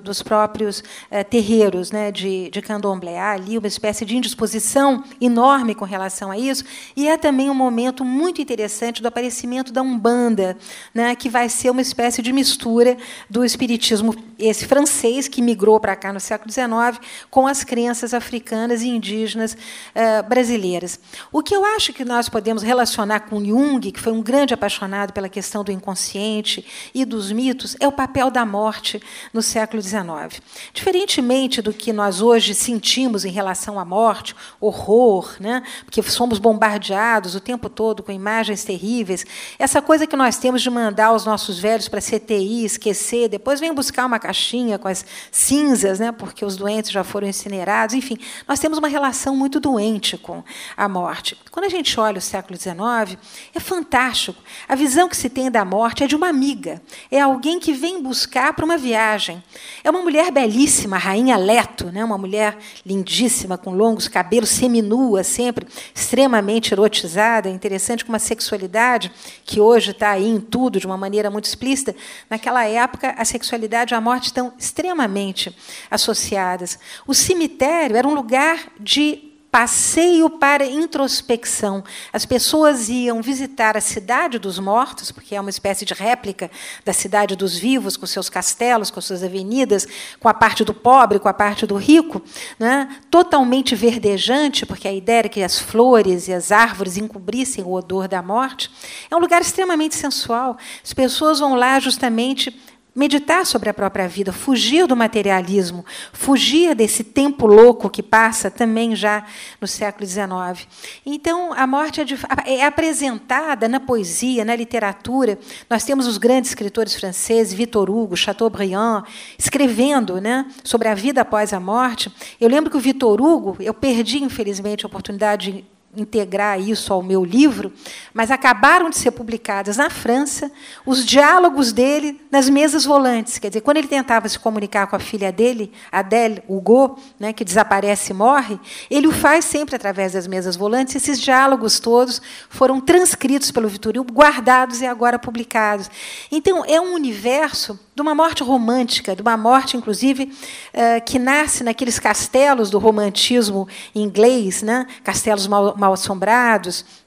dos próprios terreiros, né, de candomblé. Há ali uma espécie de indisposição enorme com relação a isso, e é também um momento muito interessante do aparecimento da Umbanda, né, que vai ser uma espécie de mistura do espiritismo esse francês, que migrou para cá no século XIX, com as crenças africanas e indígenas brasileiras. O que eu acho que nós podemos relacionar com Jung, que foi um grande apaixonado pela questão do inconsciente e dos mitos, é o papel da morte no século XIX. Diferentemente do que nós hoje sentimos em relação à morte, horror, né? Porque somos bombardeados o tempo todo com imagens terríveis, essa coisa que nós temos de mandar os nossos velhos para a CTI, esquecer, depois vem buscar uma caixinha com as cinzas, né? Porque os doentes já foram incinerados, enfim, nós temos uma relação muito doente com a morte. Quando a gente olha o século XIX, é fantástico. A visão que se tem da morte é de uma amiga, é alguém que vem buscar para uma viagem. É uma mulher belíssima, a Rainha Leto, né? Uma mulher lindíssima, com longos cabelos, seminua, sempre extremamente erotizada, interessante, com uma sexualidade que hoje está aí em tudo, de uma maneira muito explícita. Naquela época, a sexualidade e a morte estão extremamente associadas. O cemitério era um lugar de passeio para introspecção. As pessoas iam visitar a cidade dos mortos, porque é uma espécie de réplica da cidade dos vivos, com seus castelos, com suas avenidas, com a parte do pobre, com a parte do rico, né? Totalmente verdejante, porque a ideia era que as flores e as árvores encobrissem o odor da morte. É um lugar extremamente sensual. As pessoas vão lá justamente meditar sobre a própria vida, fugir do materialismo, fugir desse tempo louco que passa também já no século XIX. Então, a morte é apresentada na poesia, na literatura. Nós temos os grandes escritores franceses, Victor Hugo, Chateaubriand, escrevendo, né, sobre a vida após a morte. Eu lembro que o Victor Hugo, eu perdi, infelizmente, a oportunidade de integrar isso ao meu livro, mas acabaram de ser publicadas na França os diálogos dele nas mesas volantes. Quer dizer, quando ele tentava se comunicar com a filha dele, Adèle Hugo, né, que desaparece e morre, ele o faz sempre através das mesas volantes. Esses diálogos todos foram transcritos pelo Victor Hugo, guardados e agora publicados. Então, é um universo de uma morte romântica, de uma morte, inclusive, que nasce naqueles castelos do romantismo inglês, né? Castelos mal assombrados,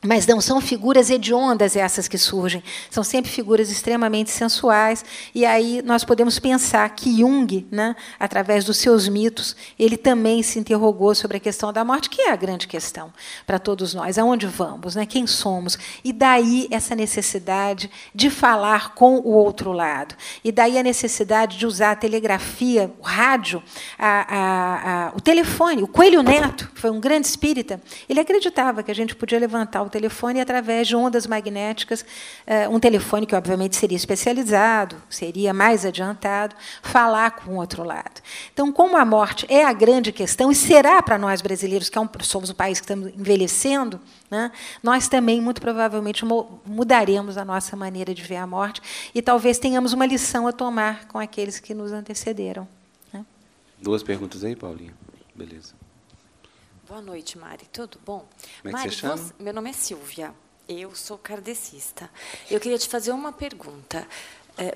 mas não são figuras hediondas essas que surgem, são sempre figuras extremamente sensuais, e aí nós podemos pensar que Jung, né, através dos seus mitos, ele também se interrogou sobre a questão da morte, que é a grande questão para todos nós, aonde vamos, né, quem somos, e daí essa necessidade de falar com o outro lado, e daí a necessidade de usar a telegrafia, o rádio, o telefone. O Coelho Neto, que foi um grande espírita, ele acreditava que a gente podia levantar o telefone através de ondas magnéticas, um telefone que, obviamente, seria especializado, seria mais adiantado, falar com o outro lado. Então, como a morte é a grande questão, e será para nós brasileiros, que somos um país que estamos envelhecendo, né, nós também, muito provavelmente, mudaremos a nossa maneira de ver a morte e talvez tenhamos uma lição a tomar com aqueles que nos antecederam. Né? 2 perguntas aí, Paulinha. Beleza. Boa noite, Mari. Tudo bom? Como é que Mari, você chama? Meu nome é Silvia. Eu sou kardecista. Eu queria te fazer uma pergunta.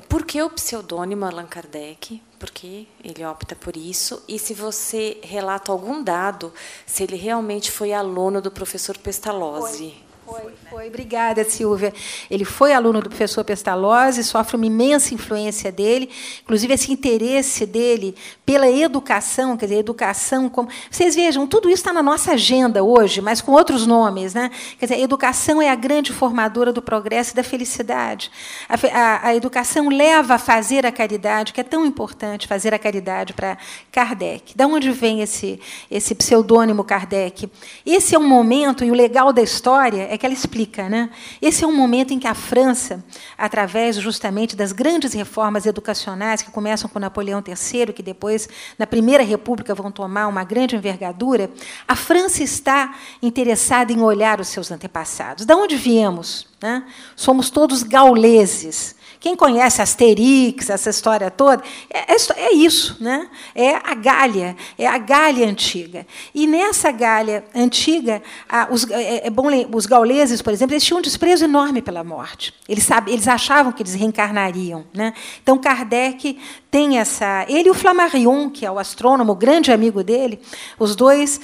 Por que o pseudônimo Allan Kardec? Por que ele opta por isso? E se você relata algum dado, se ele realmente foi aluno do professor Pestalozzi? Foi. Obrigada, Silvia. Ele foi aluno do professor Pestalozzi, sofre uma imensa influência dele, inclusive esse interesse dele pela educação, quer dizer, educação como... Vocês vejam, tudo isso está na nossa agenda hoje, mas com outros nomes, né? Quer dizer, a educação é a grande formadora do progresso e da felicidade. A educação leva a fazer a caridade, que é tão importante, fazer a caridade para Kardec. De onde vem esse pseudônimo Kardec? Esse é um momento, e o legal da história é que ela explica, né? Esse é um momento em que a França, através justamente das grandes reformas educacionais que começam com Napoleão III, que depois, na Primeira República, vão tomar uma grande envergadura, a França está interessada em olhar os seus antepassados. De onde viemos? Né? Somos todos gauleses. Quem conhece Asterix, essa história toda, é isso, né? É a Gália antiga. E nessa Gália antiga, os gauleses, por exemplo, eles tinham um desprezo enorme pela morte. Eles achavam que eles reencarnariam, né? Então, Kardec tem essa... Ele e o Flammarion, que é o astrônomo, o grande amigo dele, os dois,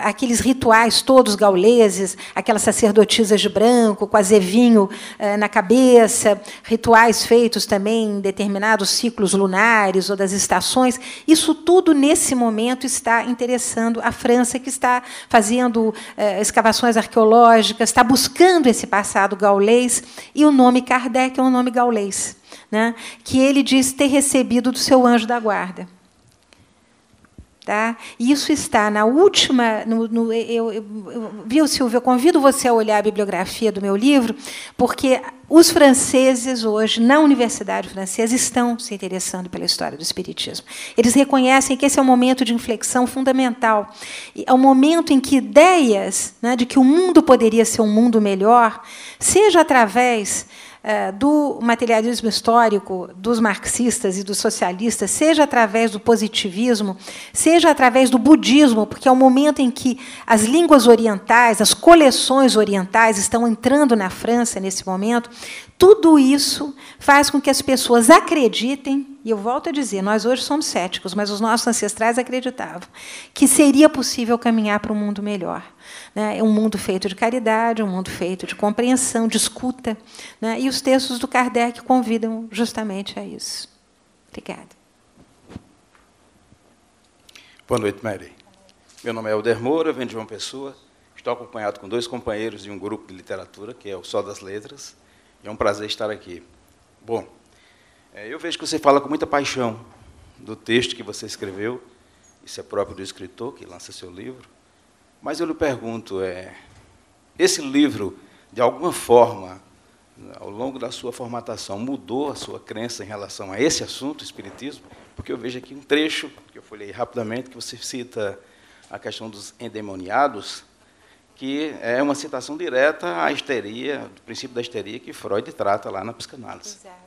aqueles rituais todos gauleses, aquelas sacerdotisas de branco, com azevinho na cabeça, rituais rituais feitos também em determinados ciclos lunares ou das estações, isso tudo, nesse momento, está interessando a França, que está fazendo escavações arqueológicas, está buscando esse passado gaulês, e o nome Kardec é um nome gaulês, né, que ele diz ter recebido do seu anjo da guarda. Tá? E isso está na última... Viu, Silvia? Eu convido você a olhar a bibliografia do meu livro, porque os franceses, hoje, na Universidade Francesa, estão se interessando pela história do Espiritismo. Eles reconhecem que esse é um momento de inflexão fundamental. É um momento em que ideias, né, de que o mundo poderia ser um mundo melhor, seja através do materialismo histórico, dos marxistas e dos socialistas, seja através do positivismo, seja através do budismo, porque é o momento em que as línguas orientais, as coleções orientais estão entrando na França nesse momento, tudo isso faz com que as pessoas acreditem, e eu volto a dizer, nós hoje somos céticos, mas os nossos ancestrais acreditavam, que seria possível caminhar para um mundo melhor. É um mundo feito de caridade, um mundo feito de compreensão, de escuta. Né? E os textos do Kardec convidam justamente a isso. Obrigada. Boa noite, Mary. Meu nome é Helder Moura, venho de João Pessoa. Estou acompanhado com 2 companheiros de um grupo de literatura, que é o Sol das Letras. É um prazer estar aqui. Bom, eu vejo que você fala com muita paixão do texto que você escreveu. Isso é próprio do escritor que lança seu livro. Mas eu lhe pergunto, esse livro, de alguma forma, ao longo da sua formatação, mudou a sua crença em relação a esse assunto, o espiritismo? Porque eu vejo aqui um trecho, que eu folhei rapidamente, que você cita a questão dos endemoniados, que é uma citação direta à histeria, do princípio da histeria, que Freud trata lá na psicanálise. Exato.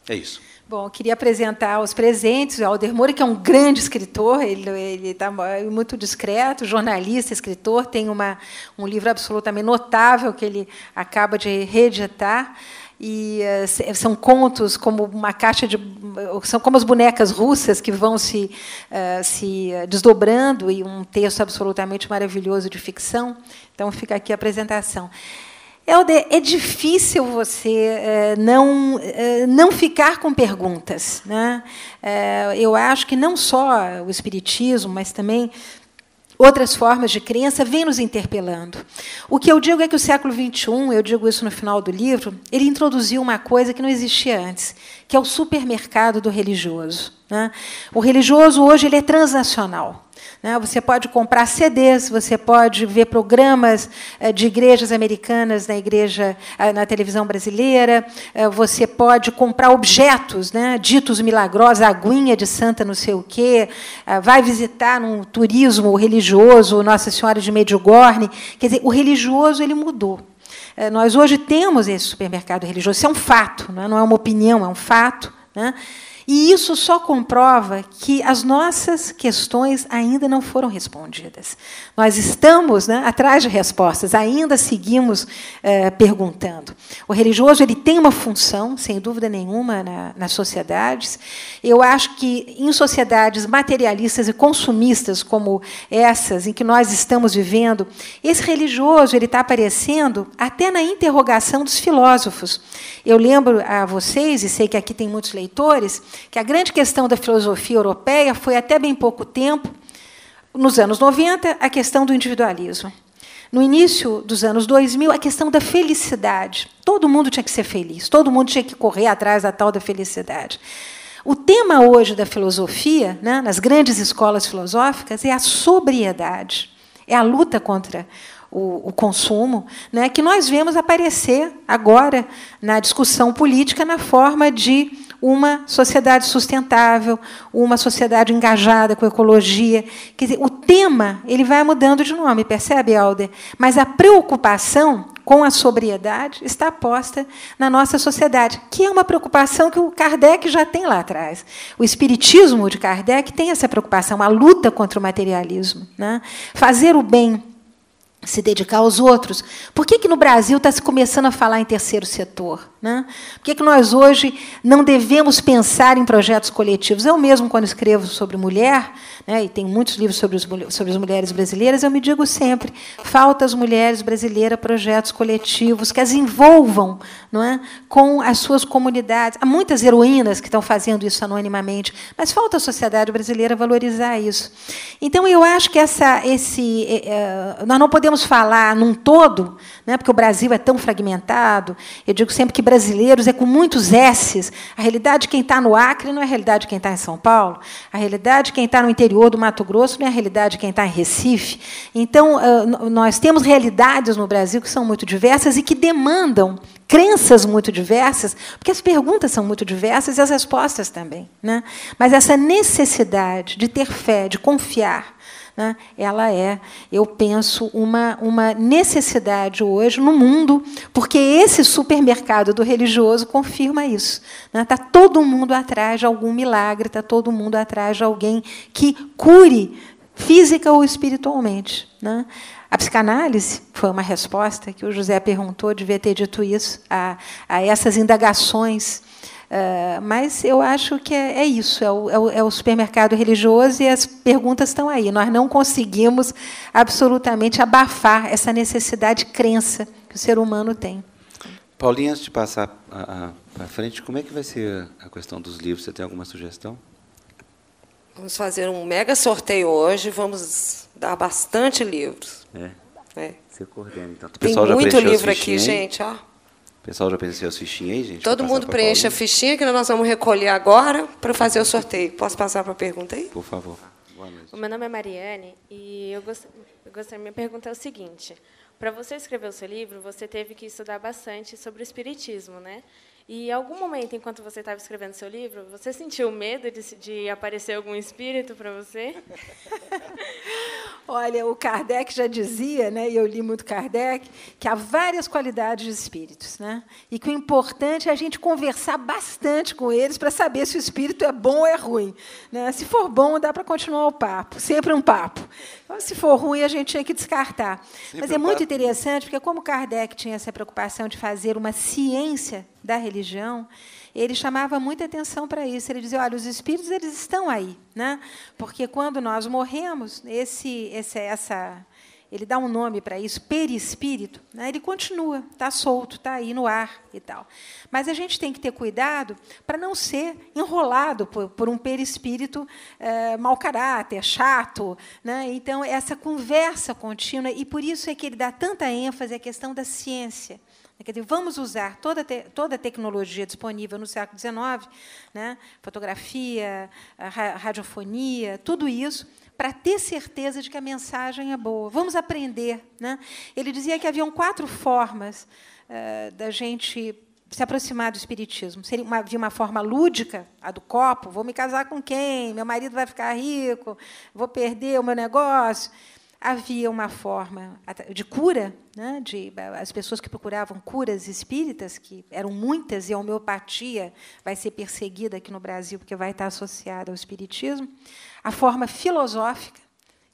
É isso. Bom, eu queria apresentar os presentes, o Helder Moura, que é um grande escritor, ele está muito discreto, jornalista, escritor, tem um livro absolutamente notável que ele acaba de reeditar, e são contos como uma caixa de... são como as bonecas russas que vão se desdobrando, e um texto absolutamente maravilhoso de ficção. Então, fica aqui a apresentação. Helder, é difícil você não ficar com perguntas, né? Eu acho que não só o espiritismo, mas também outras formas de crença vêm nos interpelando. O que eu digo é que o século XXI, eu digo isso no final do livro, ele introduziu uma coisa que não existia antes, que é o supermercado do religioso, né? O religioso hoje ele é transnacional. Você pode comprar CDs, você pode ver programas de igrejas americanas na televisão brasileira, você pode comprar objetos, né, ditos milagrosos, a aguinha de santa não sei o quê, vai visitar num turismo religioso Nossa Senhora de Medjugorje. Quer dizer, o religioso ele mudou. Nós hoje temos esse supermercado religioso, isso é um fato, não é uma opinião, é um fato, né? E isso só comprova que as nossas questões ainda não foram respondidas. Nós estamos, né, atrás de respostas, ainda seguimos perguntando. O religioso ele tem uma função, sem dúvida nenhuma, nas sociedades. Eu acho que, em sociedades materialistas e consumistas como essas em que nós estamos vivendo, esse religioso ele está aparecendo até na interrogação dos filósofos. Eu lembro a vocês, e sei que aqui tem muitos leitores, que a grande questão da filosofia europeia foi, até bem pouco tempo, nos anos 90, a questão do individualismo. No início dos anos 2000, a questão da felicidade. Todo mundo tinha que ser feliz, todo mundo tinha que correr atrás da tal da felicidade. O tema hoje da filosofia, né, nas grandes escolas filosóficas, é a sobriedade, é a luta contra o consumo, né, que nós vemos aparecer agora na discussão política na forma de uma sociedade sustentável, uma sociedade engajada com a ecologia. Quer dizer, o tema ele vai mudando de nome, percebe, Helder? Mas a preocupação com a sobriedade está posta na nossa sociedade, que é uma preocupação que o Kardec já tem lá atrás. O espiritismo de Kardec tem essa preocupação, a luta contra o materialismo, né? Fazer o bem se dedicar aos outros. Por que no Brasil está se começando a falar em terceiro setor? Né? Por que nós, hoje, não devemos pensar em projetos coletivos? Eu mesmo, quando escrevo sobre mulher, né, e tenho muitos livros sobre as mulheres brasileiras, eu me digo sempre, falta às mulheres brasileiras projetos coletivos que as envolvam, não é, com as suas comunidades. Há muitas heroínas que estão fazendo isso anonimamente, mas falta à sociedade brasileira valorizar isso. Então, eu acho que nós não podemos falar num todo, né, porque o Brasil é tão fragmentado. Eu digo sempre que brasileiros é com muitos S's. A realidade de quem está no Acre não é a realidade de quem está em São Paulo. A realidade de quem está no interior do Mato Grosso não é a realidade de quem está em Recife. Então, nós temos realidades no Brasil que são muito diversas e que demandam crenças muito diversas, porque as perguntas são muito diversas e as respostas também, né? Mas essa necessidade de ter fé, de confiar, né, ela é, eu penso, uma necessidade hoje no mundo, porque esse supermercado do religioso confirma isso. Está todo mundo atrás de algum milagre, está todo mundo atrás de alguém que cure física ou espiritualmente. Né? A psicanálise foi uma resposta que o José perguntou, devia ter dito isso, a essas indagações. Mas eu acho que é isso, é o supermercado religioso e as perguntas estão aí. Nós não conseguimos absolutamente abafar essa necessidade de crença que o ser humano tem. Paulinha, antes de passar para frente, como é que vai ser a questão dos livros? Você tem alguma sugestão? Vamos fazer um mega sorteio hoje, vamos dar bastante livros. Você coordena, então. O Tem pessoal já muito livro aqui, aí? gente. Ó. O pessoal já preencheu as fichinhas aí, gente? Todo mundo preenche a fichinha que nós vamos recolher agora para fazer o sorteio. Posso passar para a pergunta aí? Por favor. Boa noite. O meu nome é Mariane e minha pergunta é o seguinte. Para você escrever o seu livro, você teve que estudar bastante sobre o espiritismo, né? E em algum momento, enquanto você estava escrevendo seu livro, você sentiu medo de aparecer algum espírito para você? Olha, o Kardec já dizia, né, e eu li muito Kardec, que há várias qualidades de espíritos, né, e que o importante é a gente conversar bastante com eles para saber se o espírito é bom ou é ruim. Né? Se for bom, dá para continuar o papo, sempre um papo. Então, se for ruim, a gente tinha que descartar. Mas é muito interessante, porque como Kardec tinha essa preocupação de fazer uma ciência da religião, ele chamava muita atenção para isso. Ele dizia, olha, os espíritos eles estão aí, né? Porque quando nós morremos, ele dá um nome para isso, perispírito, né? Ele continua, está solto, está aí no ar e tal. Mas a gente tem que ter cuidado para não ser enrolado por um perispírito mau caráter, chato. Né? Então, essa conversa contínua, e por isso é que ele dá tanta ênfase à questão da ciência. Quer dizer, vamos usar toda a tecnologia disponível no século XIX, né? Fotografia, radiofonia, tudo isso, para ter certeza de que a mensagem é boa. Vamos aprender. Né? Ele dizia que haviam 4 formas da gente se aproximar do espiritismo. Havia uma forma lúdica, a do copo, vou me casar com quem? Meu marido vai ficar rico, vou perder o meu negócio. Havia uma forma de cura, né, as pessoas que procuravam curas espíritas, que eram muitas, e a homeopatia vai ser perseguida aqui no Brasil, porque vai estar associada ao espiritismo. A forma filosófica,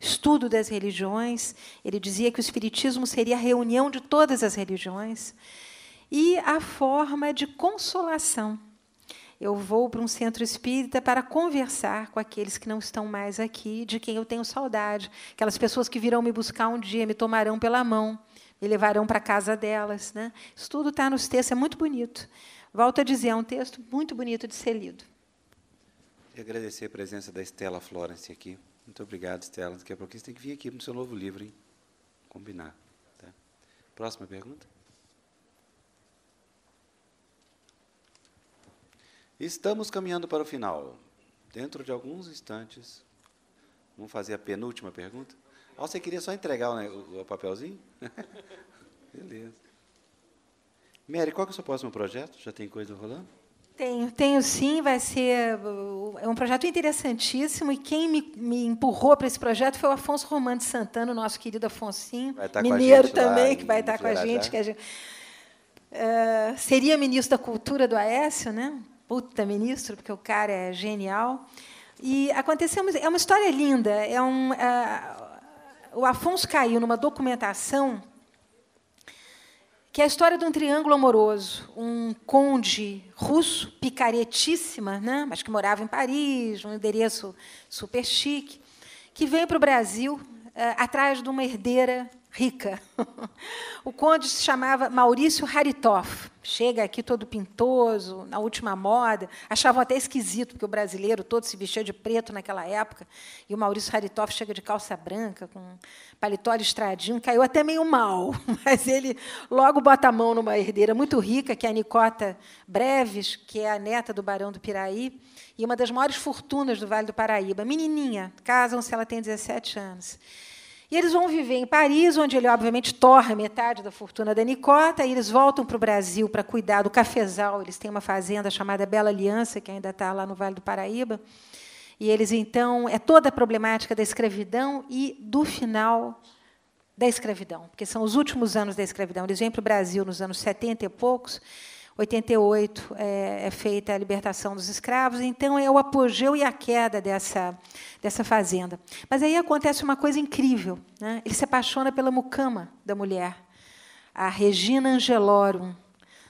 estudo das religiões. Ele dizia que o espiritismo seria a reunião de todas as religiões. E a forma de consolação. Eu vou para um centro espírita para conversar com aqueles que não estão mais aqui, de quem eu tenho saudade. Aquelas pessoas que virão me buscar um dia, me tomarão pela mão, me levarão para a casa delas. Né? Isso tudo está nos textos, é muito bonito. Volto a dizer, é um texto muito bonito de ser lido. Queria agradecer a presença da Estela Florence aqui. Muito obrigado, Estela. Daqui a pouquinho você tem que vir aqui no seu novo livro, hein? Combinar. Tá? Próxima pergunta. Estamos caminhando para o final. Dentro de alguns instantes, vamos fazer a penúltima pergunta. Você queria só entregar o papelzinho? Beleza. Mary, qual que é o seu próximo projeto? Já tem coisa rolando? Tenho sim, vai ser um projeto interessantíssimo, e quem me empurrou para esse projeto foi o Afonso Romano de Santana, o nosso querido Afonsinho, mineiro também, que vai estar com a gente. Seria ministro da Cultura do Aécio, né? Puta ministro, porque o cara é genial. E aconteceu, é uma história linda. o Afonso caiu numa documentação que é a história de um triângulo amoroso. Um conde russo, picaretíssima, né, mas que morava em Paris, um endereço super chique, que vem para o Brasil atrás de uma herdeira rica. O conde se chamava Maurício Haritoff. Chega aqui todo pintoso, na última moda. Achavam até esquisito, porque o brasileiro todo se vestia de preto naquela época. E o Maurício Haritoff chega de calça branca, com paletó listradinho. Caiu até meio mal, mas ele logo bota a mão numa herdeira muito rica, que é a Nicota Breves, que é a neta do Barão do Piraí, e uma das maiores fortunas do Vale do Paraíba. Menininha, casam-se, ela tem 17 anos. E eles vão viver em Paris, onde ele, obviamente, torra metade da fortuna da Nicota, e eles voltam para o Brasil para cuidar do cafezal. Eles têm uma fazenda chamada Bela Aliança, que ainda está lá no Vale do Paraíba. E eles, então, é toda a problemática da escravidão e do final da escravidão, porque são os últimos anos da escravidão. Eles vêm para o Brasil nos anos 70 e poucos, 88 é feita a libertação dos escravos, então é o apogeu e a queda dessa fazenda. Mas aí acontece uma coisa incrível, né? Ele se apaixona pela mucama da mulher, a Regina Angelorum,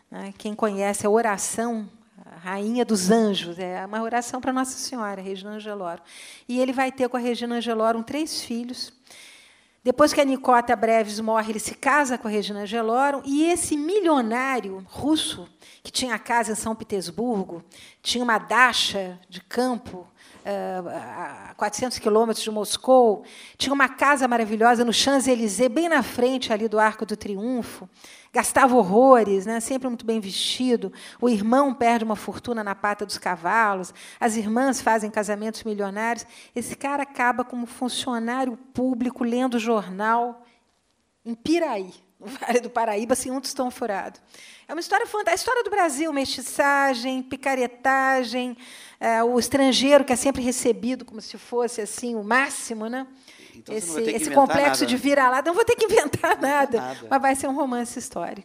né? Quem conhece a oração, a Rainha dos Anjos, é uma oração para Nossa Senhora, Regina Angelorum. E ele vai ter com a Regina Angelorum 3 filhos. Depois que a Nicota Breves morre, ele se casa com a Regina Angelorum, e esse milionário russo, que tinha casa em São Petersburgo, tinha uma dacha de campo a 400 quilômetros de Moscou, tinha uma casa maravilhosa no Champs-Élysées, bem na frente ali do Arco do Triunfo, gastava horrores, né, sempre muito bem vestido. O irmão perde uma fortuna na pata dos cavalos, as irmãs fazem casamentos milionários. Esse cara acaba como funcionário público, lendo jornal em Piraí, no Vale do Paraíba, assim, um tostão furado. É uma história fantástica. A história do Brasil, mestiçagem, picaretagem, o estrangeiro que é sempre recebido como se fosse assim o máximo, né? Então, esse complexo de vira-lata. Não vou ter que inventar nada, mas vai ser um romance histórico.